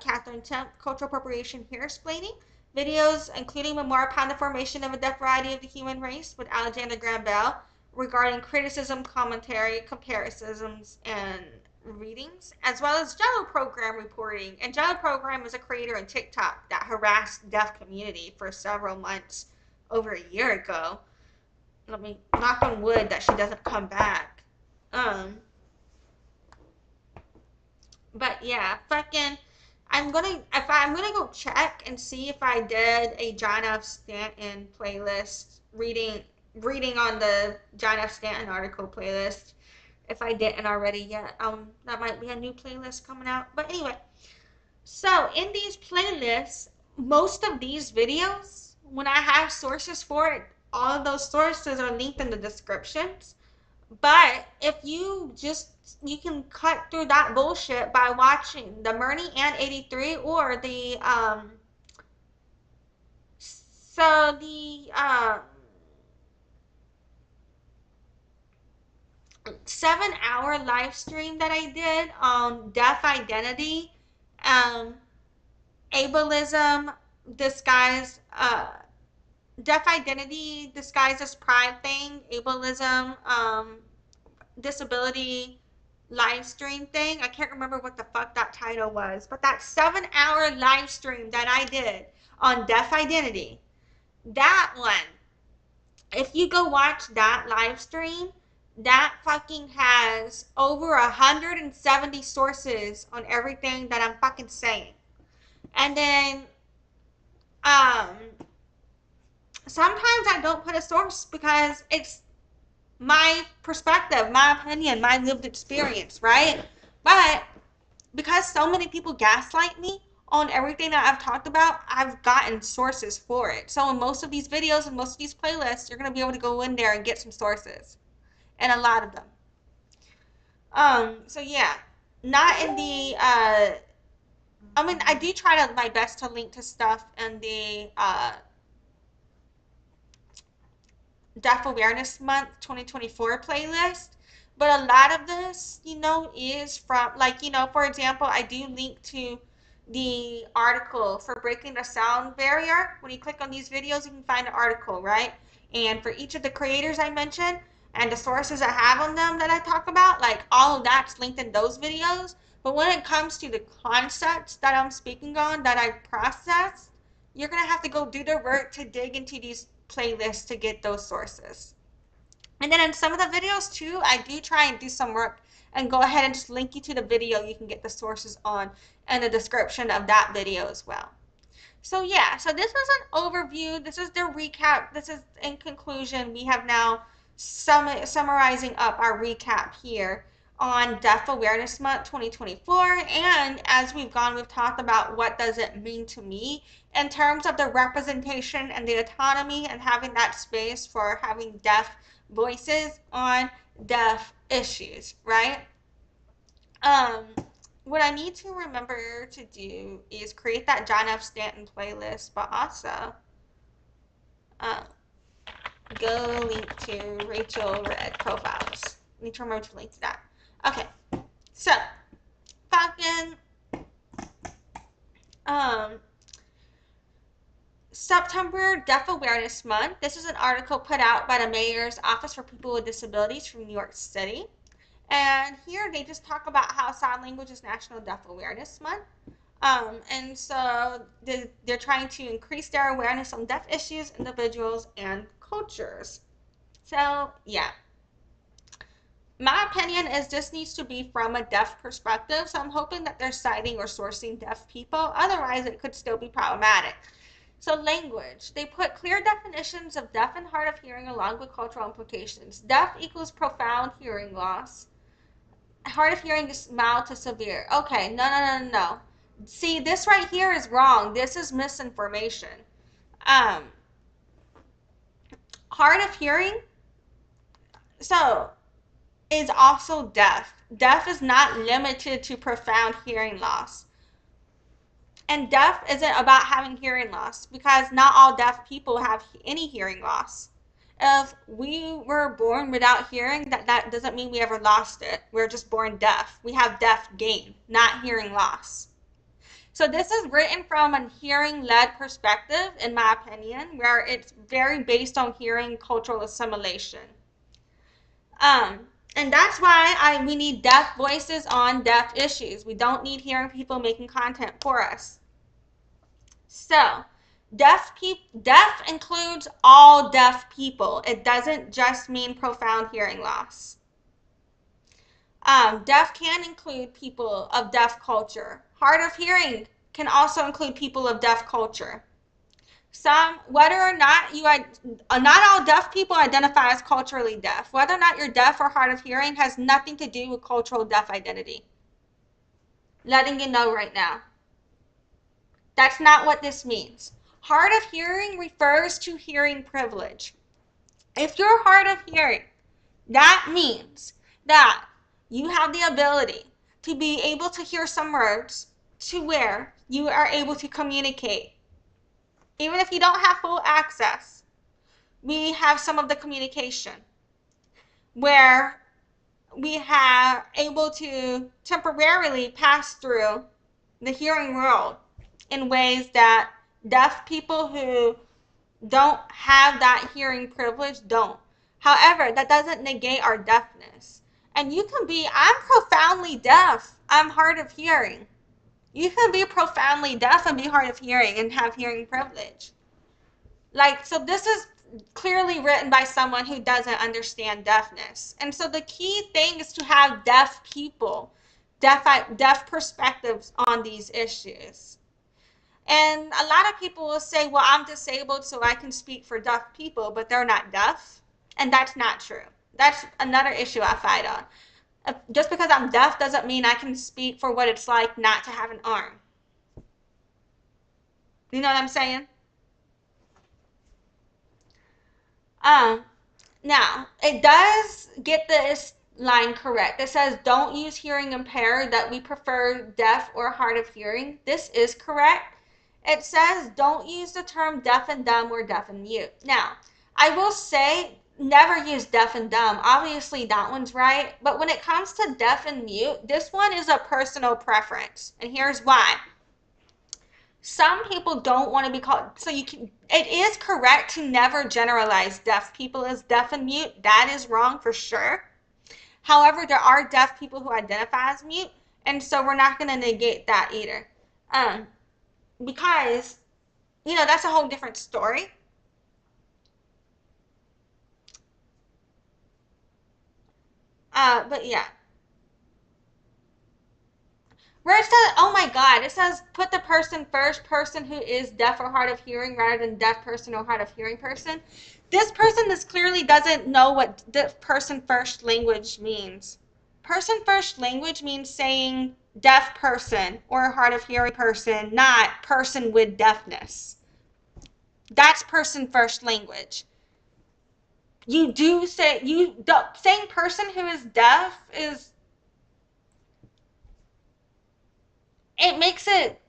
Speaker 1: Catherine Temp, cultural appropriation here explaining videos, including memoir upon the formation of a deaf variety of the human race with Alexander Graham Bell, regarding criticism, commentary, comparisons, and readings, as well as Jello Program reporting. And Jello Program is a creator on TikTok that harassed deaf community for several months over a year ago. Let me knock on wood that she doesn't come back. Um, but yeah, I'm gonna go check and see if I did a John F. Stanton playlist reading on the John F. Stanton article playlist. If I didn't already yet, that might be a new playlist coming out. But anyway, so in these playlists, most of these videos, when I have sources for it, all of those sources are linked in the descriptions. But if you can cut through that bullshit by watching the Murney and 83, or the 7-hour live stream that I did on deaf identity, um, ableism disguised, deaf identity disguised as pride thing, ableism, disability live stream thing. I can't remember what the fuck that title was, but that 7-hour live stream that I did on deaf identity, that one, if you go watch that live stream, that fucking has over 170 sources on everything that I'm fucking saying. And then, um, sometimes I don't put a source because it's my perspective, my opinion, my lived experience, right? But because so many people gaslight me on everything that I've talked about, I've gotten sources for it. So in most of these videos and most of these playlists, you're going to be able to go in there and get some sources, and a lot of them. So yeah, not in the, I mean, I do try to my best to link to stuff in the, Deaf Awareness Month 2024 playlist. But a lot of this, is from, like, for example, I do link to the article for breaking the sound barrier. When you click on these videos, you can find an article, right? And for each of the creators I mentioned and the sources I have on them that I talk about, like all of that's linked in those videos. But when it comes to the concepts that I'm speaking on that I process, you're going to have to go do the work to dig into these playlists to get those sources. And then in some of the videos too, I do try and do some work and go ahead and just link you to the video you can get the sources on and the description of that video as well. So yeah, so this was an overview. This is the recap. This is in conclusion. We have now summarizing up our recap here on Deaf Awareness Month 2024. And as we've gone, we've talked about what does it mean to me in terms of the representation and the autonomy and having that space for having deaf voices on deaf issues, right? Um, what I need to remember to do is create that John F. Stanton playlist, but also um, go link to Rachel Red profiles. I need to remember to link to that. Okay, so Falcon, um, September Deaf Awareness Month. This is an article put out by the Mayor's Office for People with Disabilities from New York City. And here they just talk about how sign language is National Deaf Awareness Month. And so they're trying to increase their awareness on deaf issues, individuals, and cultures. So, yeah. My opinion is this needs to be from a deaf perspective. So I'm hoping that they're citing or sourcing deaf people. Otherwise, it could still be problematic. So language. They put clear definitions of deaf and hard of hearing along with cultural implications. Deaf equals profound hearing loss. Hard of hearing is mild to severe. Okay, no. See, this right here is wrong. This is misinformation. Um, Hard of hearing, so, is also deaf. Deaf is not limited to profound hearing loss. And deaf isn't about having hearing loss because not all deaf people have any hearing loss. If we were born without hearing, that doesn't mean we ever lost it. We're just born deaf. We have deaf gain, not hearing loss. So this is written from a hearing-led perspective, in my opinion, where it's very based on hearing cultural assimilation. And that's why we need deaf voices on deaf issues. We don't need hearing people making content for us. So, deaf includes all deaf people. It doesn't just mean profound hearing loss. Deaf can include people of deaf culture. Hard of hearing can also include people of deaf culture. Whether or not not all deaf people identify as culturally deaf. Whether or not you're deaf or hard of hearing has nothing to do with cultural deaf identity. Letting you know right now. That's not what this means. Hard of hearing refers to hearing privilege. If you're hard of hearing, that means that you have the ability to be able to hear some words to where you are able to communicate. Even if you don't have full access, we have some of the communication where we have able to temporarily pass through the hearing world in ways that deaf people who don't have that hearing privilege don't. However, that doesn't negate our deafness. And I'm profoundly deaf. I'm hard of hearing. You can be profoundly deaf and be hard of hearing and have hearing privilege. So this is clearly written by someone who doesn't understand deafness. And so the key thing is to have deaf people, deaf perspectives on these issues. And a lot of people will say, well, I'm disabled so I can speak for deaf people, but they're not deaf. And that's not true. That's another issue I fight on. Just because I'm deaf doesn't mean I can speak for what it's like not to have an arm. You know what I'm saying? Now, it does get this line correct. It says, don't use hearing impaired, that we prefer deaf or hard of hearing. This is correct. It says, don't use the term deaf and dumb or deaf and mute. Now, I will say never use deaf and dumb. Obviously, that one's right. But when it comes to deaf and mute, this one is a personal preference. And here's why. Some people don't want to be called, so you can, it is correct to never generalize deaf people as deaf and mute. That is wrong for sure. However, there are deaf people who identify as mute, and so we're not going to negate that either. Um, because, that's a whole different story. But yeah. Where it says, oh my God, it says put the person first, person who is deaf or hard of hearing rather than deaf person or hard of hearing person. This clearly doesn't know what the person first language means. Person first language means saying deaf person or hard of hearing person, not person with deafness. That's person first language. You do say saying person who is deaf is, it makes it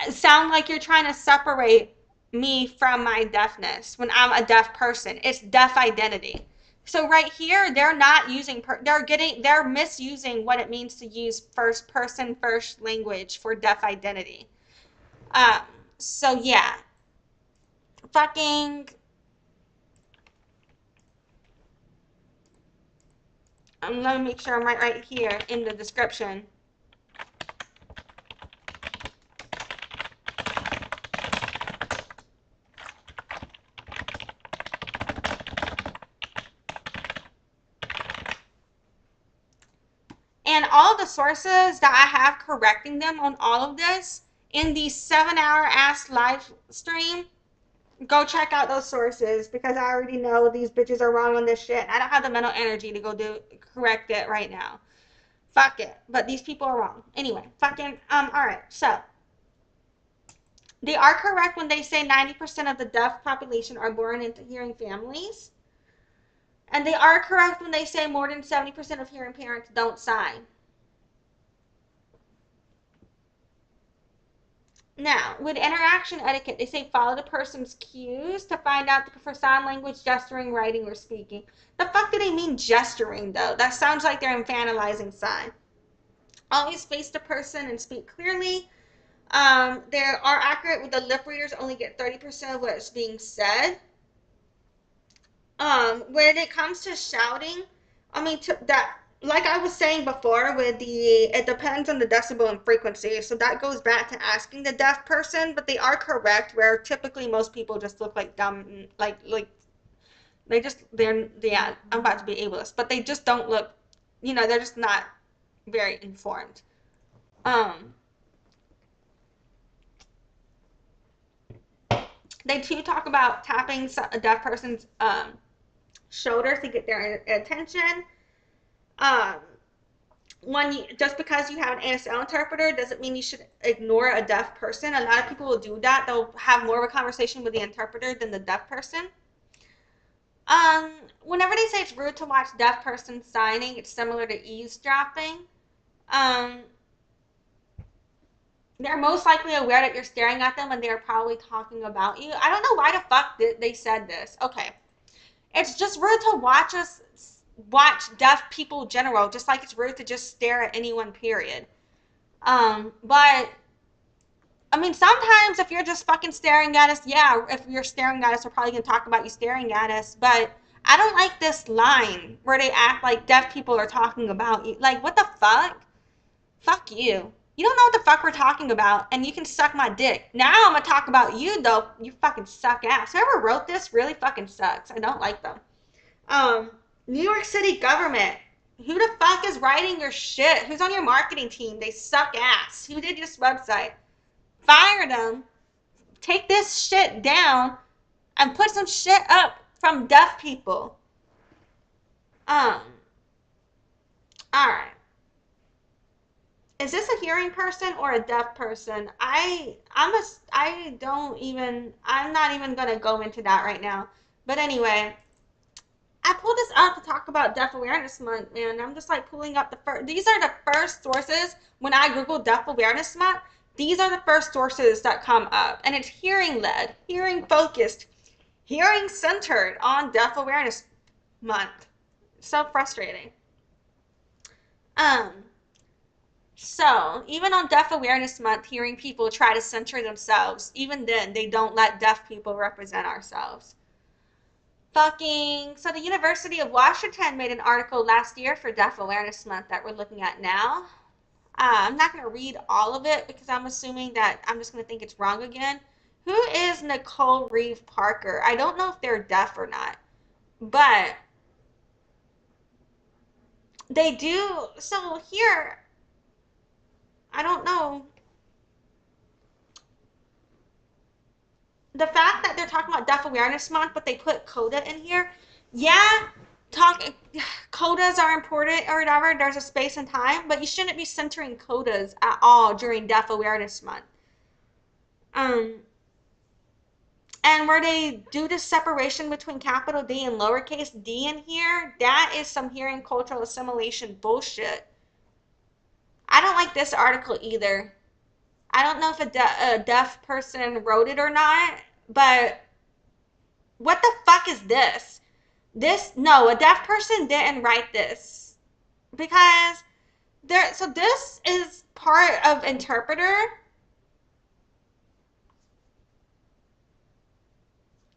Speaker 1: sound like you're trying to separate me from my deafness when I'm a deaf person. It's deaf identity. So right here, they're not using, they're misusing what it means to use first person, first language for deaf identity. Um, so yeah, fucking, let me make sure I'm right here in the description. And all the sources that I have correcting them on all of this in the 7 hour ass live stream, go check out those sources because I already know these bitches are wrong on this shit. I don't have the mental energy to go correct it right now. Fuck it. But these people are wrong. Anyway, fucking alright, so they are correct when they say 90% of the deaf population are born into hearing families. And they are correct when they say more than 70% of hearing parents don't sign. Now, with interaction etiquette, they say follow the person's cues to find out for sign language, gesturing, writing, or speaking. The fuck do they mean gesturing, though? That sounds like they're infantilizing sign. Always face the person and speak clearly. They are accurate with the lip readers, only get 30% of what's being said. When it comes to shouting, I mean, that, like I was saying before, with it depends on the decibel and frequency. So that goes back to asking the deaf person, but they are correct. Where typically most people just look like dumb, like they're yeah. I'm about to be ableist, but they just don't look, they're just not very informed. Um, they too talk about tapping a deaf person's shoulder to get their attention. Um, just because you have an ASL interpreter doesn't mean you should ignore a deaf person. A lot of people will do that. They'll have more of a conversation with the interpreter than the deaf person. Um, Whenever they say it's rude to watch deaf person signing, it's similar to eavesdropping. Um, they're most likely aware that you're staring at them and they're probably talking about you. I don't know why the fuck they said this. Okay. It's just rude to watch deaf people in general, just like it's rude to just stare at anyone, period. But I mean, sometimes if you're just fucking staring at us, yeah, if you're staring at us, we're probably gonna talk about you staring at us. But I don't like this line where they act like deaf people are talking about you. Like, what the fuck? Fuck you. You don't know what the fuck we're talking about, and you can suck my dick. Now I'm gonna talk about you, though. You fucking suck ass. Whoever wrote this really fucking sucks. I don't like them. Um, New York City government. Who the fuck is writing your shit? Who's on your marketing team? They suck ass. Who did this website? Fire them. Take this shit down and put some shit up from deaf people. Um, alright. Is this a hearing person or a deaf person? I'm not even gonna go into that right now. But anyway, I pulled this up to talk about Deaf Awareness Month, man. I'm just like pulling up these are the first sources when I Google Deaf Awareness Month. These are the first sources that come up, and it's hearing led, hearing focused, hearing centered on deaf awareness month. So frustrating. Um, so even on Deaf Awareness Month, hearing people try to censor themselves, even then they don't let deaf people represent ourselves. Fucking so the University of Washington made an article last year for Deaf Awareness Month that we're looking at now. I'm not going to read all of it because I'm assuming that I'm just going to think it's wrong again. Who is Nicole Reeve Parker? I don't know if they're deaf or not, but they do. So here, I don't know. The fact that they're talking about Deaf Awareness Month, but they put CODA in here, yeah, talk codas are important or whatever. There's a space and time, but you shouldn't be centering codas at all during Deaf Awareness Month. Um, and where they do this separation between capital D and lowercase d in here, that is some hearing cultural assimilation bullshit. I don't like this article either. I don't know if a deaf person wrote it or not, but what the fuck is this? No, a deaf person didn't write this because so this is part of interpreter,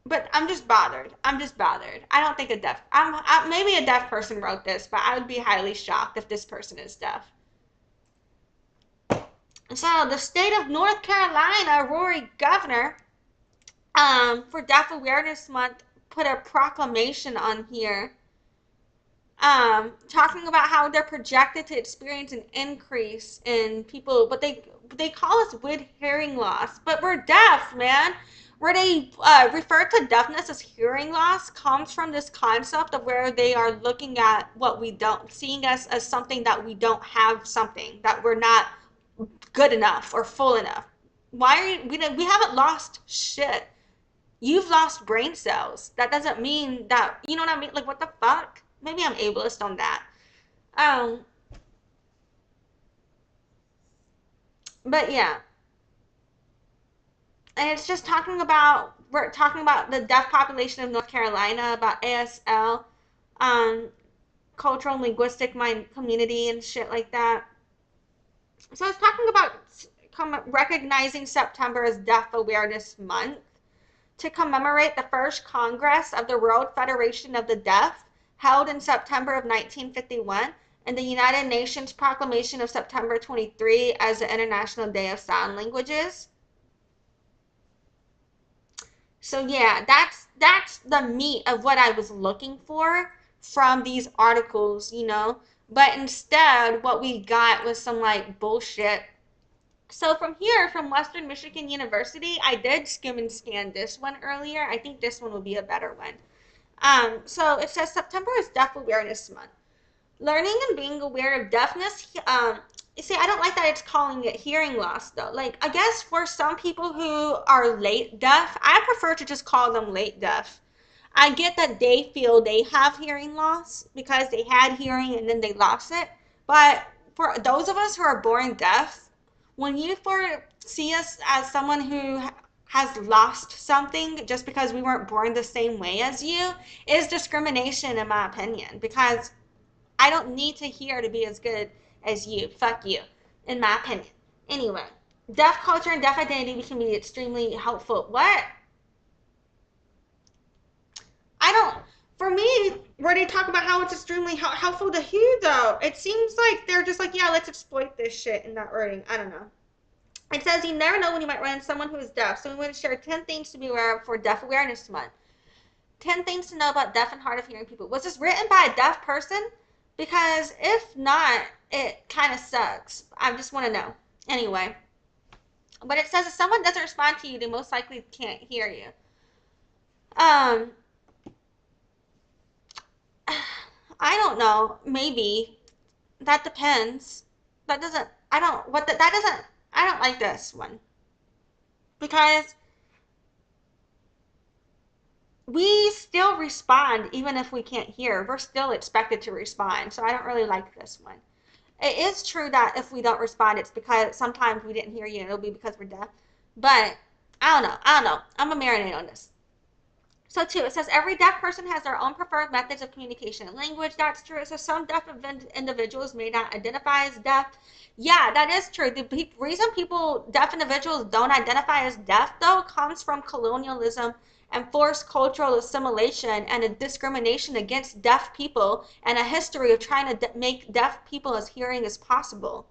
Speaker 1: but I'm just bothered. I don't think maybe a deaf person wrote this, but I would be highly shocked if this person is deaf. So the state of North Carolina, Rory Governor, for Deaf Awareness Month, put a proclamation on here, talking about how they're projected to experience an increase in people, but they call us with hearing loss, but we're deaf, man. Where they refer to deafness as hearing loss comes from this concept of where they are looking at what we don't, seeing us as something that we don't have, something that we're not good enough or full enough. Why are we haven't lost shit. You've lost brain cells. That doesn't mean that, you know what I mean? Like, what the fuck? Maybe I'm ableist on that. Um, but yeah, and it's just we're talking about the deaf population of North Carolina, about ASL, um, cultural and linguistic mind community and shit like that. So I was talking about recognizing September as Deaf Awareness Month to commemorate the first Congress of the World Federation of the Deaf, held in September of 1951, and the United Nations proclamation of September 23 as the International Day of Sign Languages. So yeah, that's the meat of what I was looking for from these articles, you know. But instead, what we got was some like bullshit. So from here, from Western Michigan University, I did skim and scan this one earlier. I think this one will be a better one. So it says September is Deaf Awareness Month. Learning and being aware of deafness. You see, I don't like that it's calling it hearing loss though. Like, I guess for some people who are late deaf, I prefer to just call them late deaf. I get that they feel they have hearing loss because they had hearing and then they lost it. But for those of us who are born deaf, when you see us as someone who has lost something just because we weren't born the same way as you, is discrimination in my opinion. Because I don't need to hear to be as good as you. Fuck you, in my opinion. Anyway, deaf culture and deaf identity can be extremely helpful. What? I don't. For me, where they talk about how it's extremely helpful to hear, though, it seems like they're just like, yeah, let's exploit this shit in that wording. I don't know. It says you never know when you might run into someone who is deaf, so we want to share 10 things to be aware of for Deaf Awareness Month. 10 things to know about deaf and hard of hearing people. Was this written by a deaf person? Because if not, it kind of sucks. I just want to know. Anyway, but it says if someone doesn't respond to you, they most likely can't hear you. Um, I don't know. Maybe that depends. That doesn't. I don't. What that doesn't. I don't like this one because we still respond even if we can't hear. We're still expected to respond. So I don't really like this one. It is true that if we don't respond, it's because sometimes we didn't hear you and it'll be because we're deaf. But I don't know. I'm a marinate on this. So too, it says every deaf person has their own preferred methods of communication and language. That's true. It says some deaf individuals may not identify as deaf. Yeah, that is true. The reason deaf individuals don't identify as deaf, though, comes from colonialism and forced cultural assimilation and a discrimination against deaf people and a history of trying to make deaf people as hearing as possible.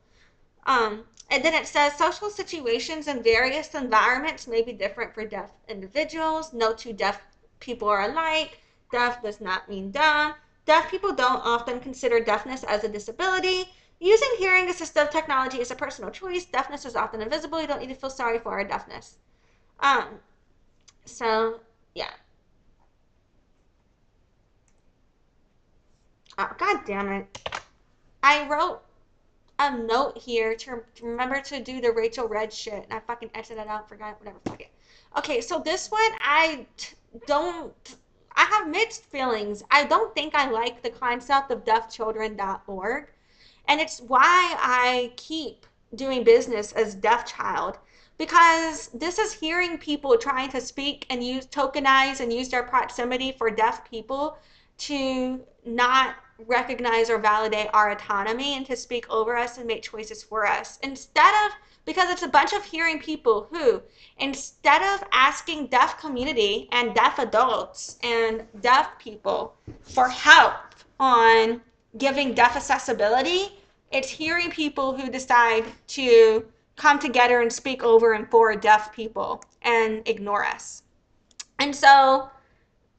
Speaker 1: And then it says social situations in various environments may be different for deaf individuals. No two deaf people are alike. Deaf does not mean dumb. Deaf people don't often consider deafness as a disability. Using hearing assistive technology is a personal choice. Deafness is often invisible. You don't need to feel sorry for our deafness. Um, so yeah. Oh, God damn it. I wrote a note here to remember to do the Rachel Red shit, and I fucking edited it out, forgot, whatever, fuck it. Okay, so this one, don't, I have mixed feelings. I don't think I like the concept of deafchildren.org, and it's why I keep doing business as Deaf Child, because this is hearing people trying to speak and tokenize and use their proximity for deaf people to not recognize or validate our autonomy and to speak over us and make choices for us. Because it's a bunch of hearing people who, instead of asking deaf community and deaf adults and deaf people for help on giving deaf accessibility, it's hearing people who decide to come together and speak over and for deaf people and ignore us. And so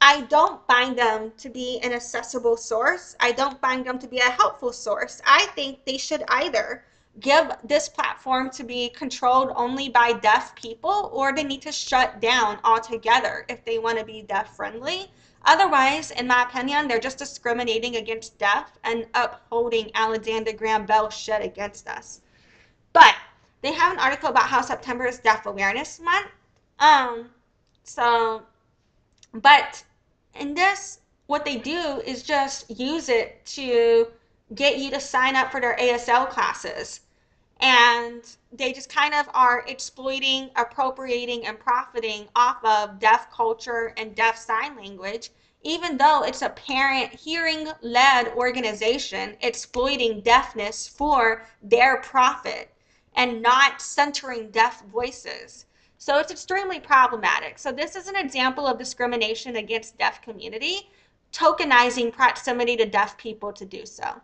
Speaker 1: I don't find them to be an accessible source. I don't find them to be a helpful source. I think they should either give this platform to be controlled only by deaf people, or they need to shut down altogether if they want to be deaf friendly. Otherwise, in my opinion, they're just discriminating against deaf and upholding Alexander Graham Bell shit against us. But they have an article about how September is Deaf Awareness Month. Um, so but in this, what they do is just use it to get you to sign up for their ASL classes. And they just kind of are exploiting, appropriating, and profiting off of deaf culture and deaf sign language, even though it's a parent hearing led organization exploiting deafness for their profit and not centering deaf voices. So it's extremely problematic. So this is an example of discrimination against deaf community, tokenizing proximity to deaf people to do so.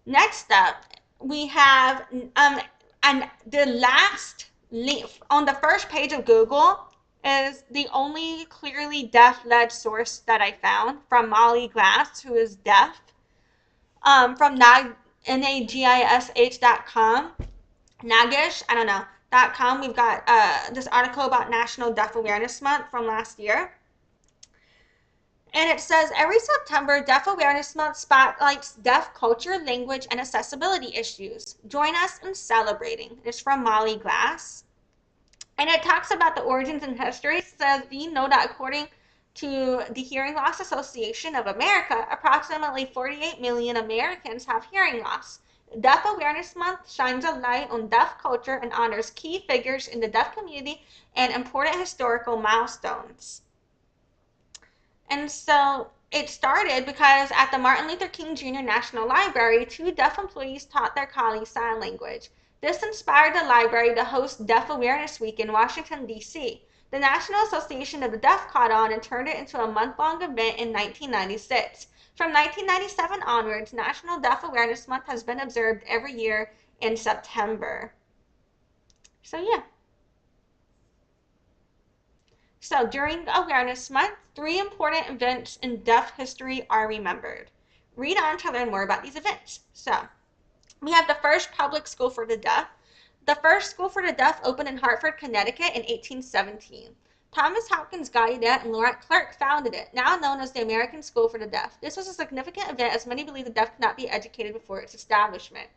Speaker 1: Next up, we have, and the last link on the first page of Google is the only clearly deaf-led source that I found, from Molly Glass, who is deaf, from nagish.com. Nagish, I don't know, .com. We've got this article about National Deaf Awareness Month from last year. And it says, every September, Deaf Awareness Month spotlights deaf culture, language, and accessibility issues. Join us in celebrating. It's from Molly Glass. And it talks about the origins and history. It says, do you know that according to the Hearing Loss Association of America, approximately 48 million Americans have hearing loss. Deaf Awareness Month shines a light on deaf culture and honors key figures in the deaf community and important historical milestones. And so it started because at the Martin Luther King Jr. National Library, 2 deaf employees taught their colleagues sign language. This inspired the library to host Deaf Awareness Week in Washington, D.C. The National Association of the Deaf caught on and turned it into a month-long event in 1996. From 1997 onwards, National Deaf Awareness Month has been observed every year in September. So yeah. So during Awareness Month, 3 important events in deaf history are remembered. Read on to learn more about these events. So we have the first public school for the deaf. The first school for the deaf opened in Hartford, Connecticut in 1817. Thomas Hopkins Gaudinet and Laurent Clerc founded it, now known as the American School for the Deaf. This was a significant event as many believe the deaf could not be educated before its establishment.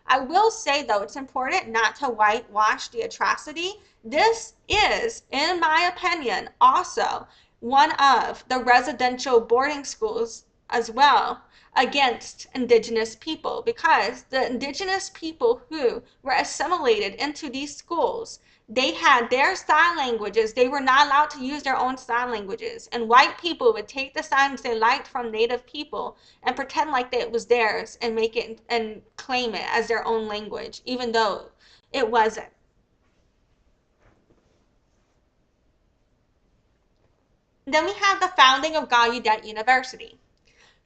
Speaker 1: I will say, though, it's important not to whitewash the atrocity. This is, in my opinion, also one of the residential boarding schools as well against indigenous people, because the indigenous people who were assimilated into these schools They had their sign languages. They were not allowed to use their own sign languages. And white people would take the signs they liked from native people and pretend like it was theirs and make it and claim it as their own language, even though it wasn't. Then we have the founding of Gallaudet University.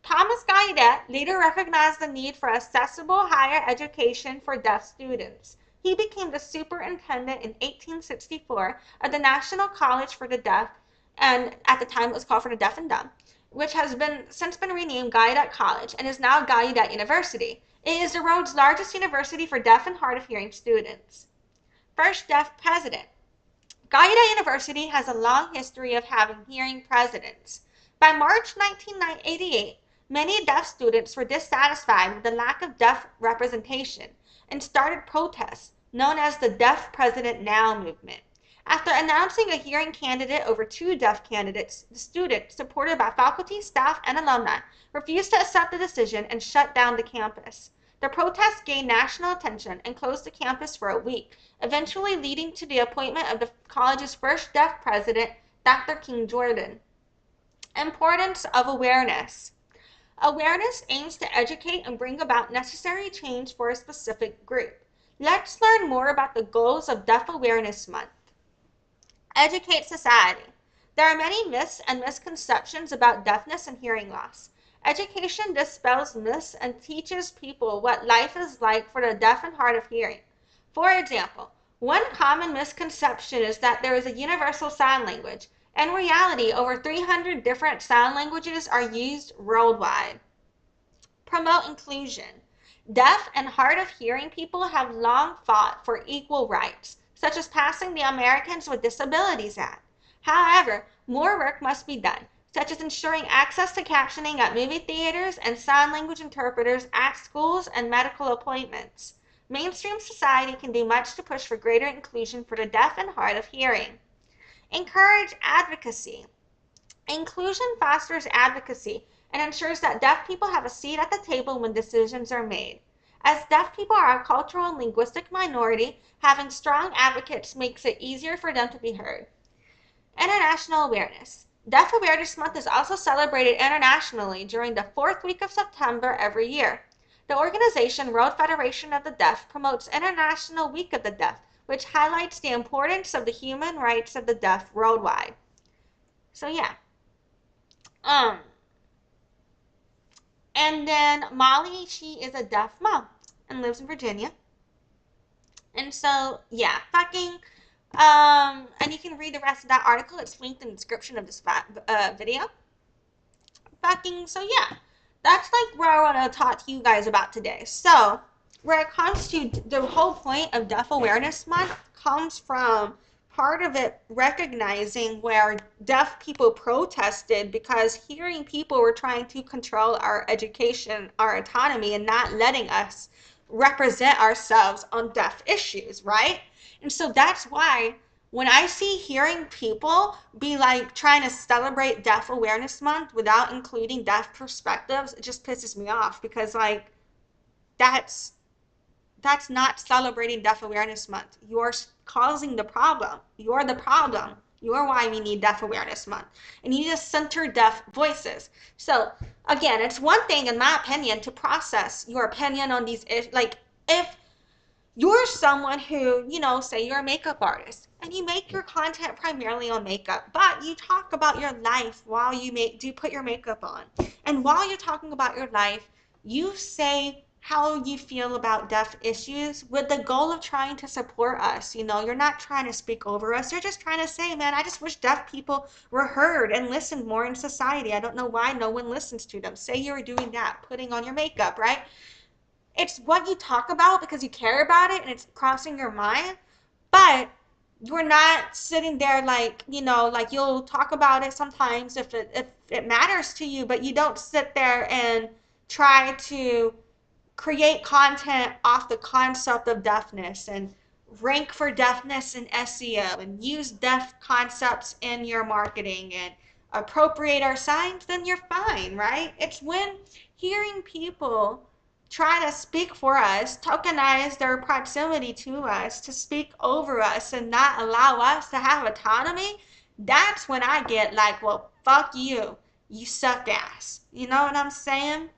Speaker 1: Thomas Gallaudet later recognized the need for accessible higher education for deaf students. He became the superintendent in 1864 of the National College for the Deaf, and at the time it was called for the Deaf and Dumb, which has since been renamed Gallaudet College and is now Gallaudet University. It is the world's largest university for deaf and hard of hearing students. First deaf president. Gallaudet University has a long history of having hearing presidents. By March 1988, many deaf students were dissatisfied with the lack of deaf representation and started protests known as the Deaf President Now movement. After announcing a hearing candidate over two deaf candidates, the students, supported by faculty, staff, and alumni, refused to accept the decision and shut down the campus. The protests gained national attention and closed the campus for a week, eventually leading to the appointment of the college's first deaf president, Dr. King Jordan. Importance of awareness. Awareness aims to educate and bring about necessary change for a specific group. Let's learn more about the goals of Deaf Awareness Month. Educate society. There are many myths and misconceptions about deafness and hearing loss. Education dispels myths and teaches people what life is like for the deaf and hard of hearing. For example, one common misconception is that there is a universal sign language. In reality, over 300 different sign languages are used worldwide. Promote inclusion. Deaf and hard of hearing people have long fought for equal rights, such as passing the Americans with Disabilities Act. However, more work must be done, such as ensuring access to captioning at movie theaters and sign language interpreters at schools and medical appointments. Mainstream society can do much to push for greater inclusion for the deaf and hard of hearing. Encourage advocacy. Inclusion fosters advocacy and ensures that deaf people have a seat at the table when decisions are made. As deaf people are a cultural and linguistic minority, having strong advocates makes it easier for them to be heard. International awareness. Deaf Awareness Month is also celebrated internationally during the fourth week of September every year. The organization World Federation of the Deaf promotes International Week of the Deaf, which highlights the importance of the human rights of the deaf worldwide. So yeah. And then Molly, she is a deaf mom and lives in Virginia. And so, yeah, and you can read the rest of that article. It's linked in the description of this video. So yeah, that's like where I want to talk to you guys about today. So, where it comes to the whole point of Deaf Awareness Month comes from part of it recognizing where deaf people protested because hearing people were trying to control our education, our autonomy, and not letting us represent ourselves on deaf issues, right? And so that's why when I see hearing people be like trying to celebrate Deaf Awareness Month without including deaf perspectives, it just pisses me off because like that's not celebrating Deaf Awareness Month. You're causing the problem. You're the problem. You're why we need Deaf Awareness Month. And you need to center deaf voices. So again, it's one thing, in my opinion, to process your opinion on these issues. Like if you're someone who, say you're a makeup artist and you make your content primarily on makeup, but you talk about your life while you put your makeup on. And while you're talking about your life, you say how you feel about deaf issues with the goal of trying to support us. You're not trying to speak over us. You're just trying to say, man, I just wish deaf people were heard and listened more in society. I don't know why no one listens to them. Say you're doing that, putting on your makeup, right? It's what you talk about because you care about it and it's crossing your mind, but you're not sitting there like, like you'll talk about it sometimes if it matters to you, but you don't sit there and try to create content off the concept of deafness and rank for deafness in SEO and use deaf concepts in your marketing and appropriate our signs, then you're fine, right? It's when hearing people try to speak for us, tokenize their proximity to us, to speak over us and not allow us to have autonomy, that's when I get like, well, fuck you. You suck ass. You know what I'm saying?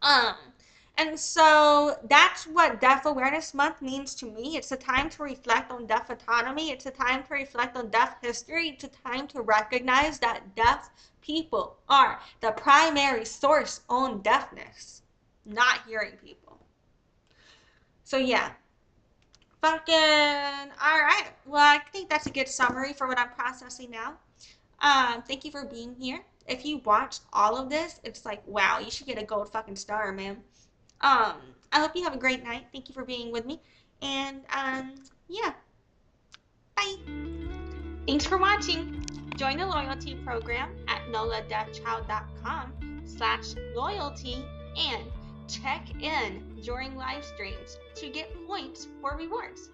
Speaker 1: Um, and so that's what Deaf Awareness Month means to me. It's a time to reflect on deaf autonomy. It's a time to reflect on deaf history. It's a time to recognize that deaf people are the primary source on deafness, not hearing people. So yeah, fucking all right. Well, I think that's a good summary for what I'm processing now. Thank you for being here. If you watched all of this, it's like, wow, you should get a gold fucking star, man. Um, I hope you have a great night. Thank you for being with me. And yeah, bye. Thanks for watching. Join the loyalty program at noladeafchild.com/loyalty and check in during live streams to get points for rewards.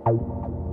Speaker 2: Bye.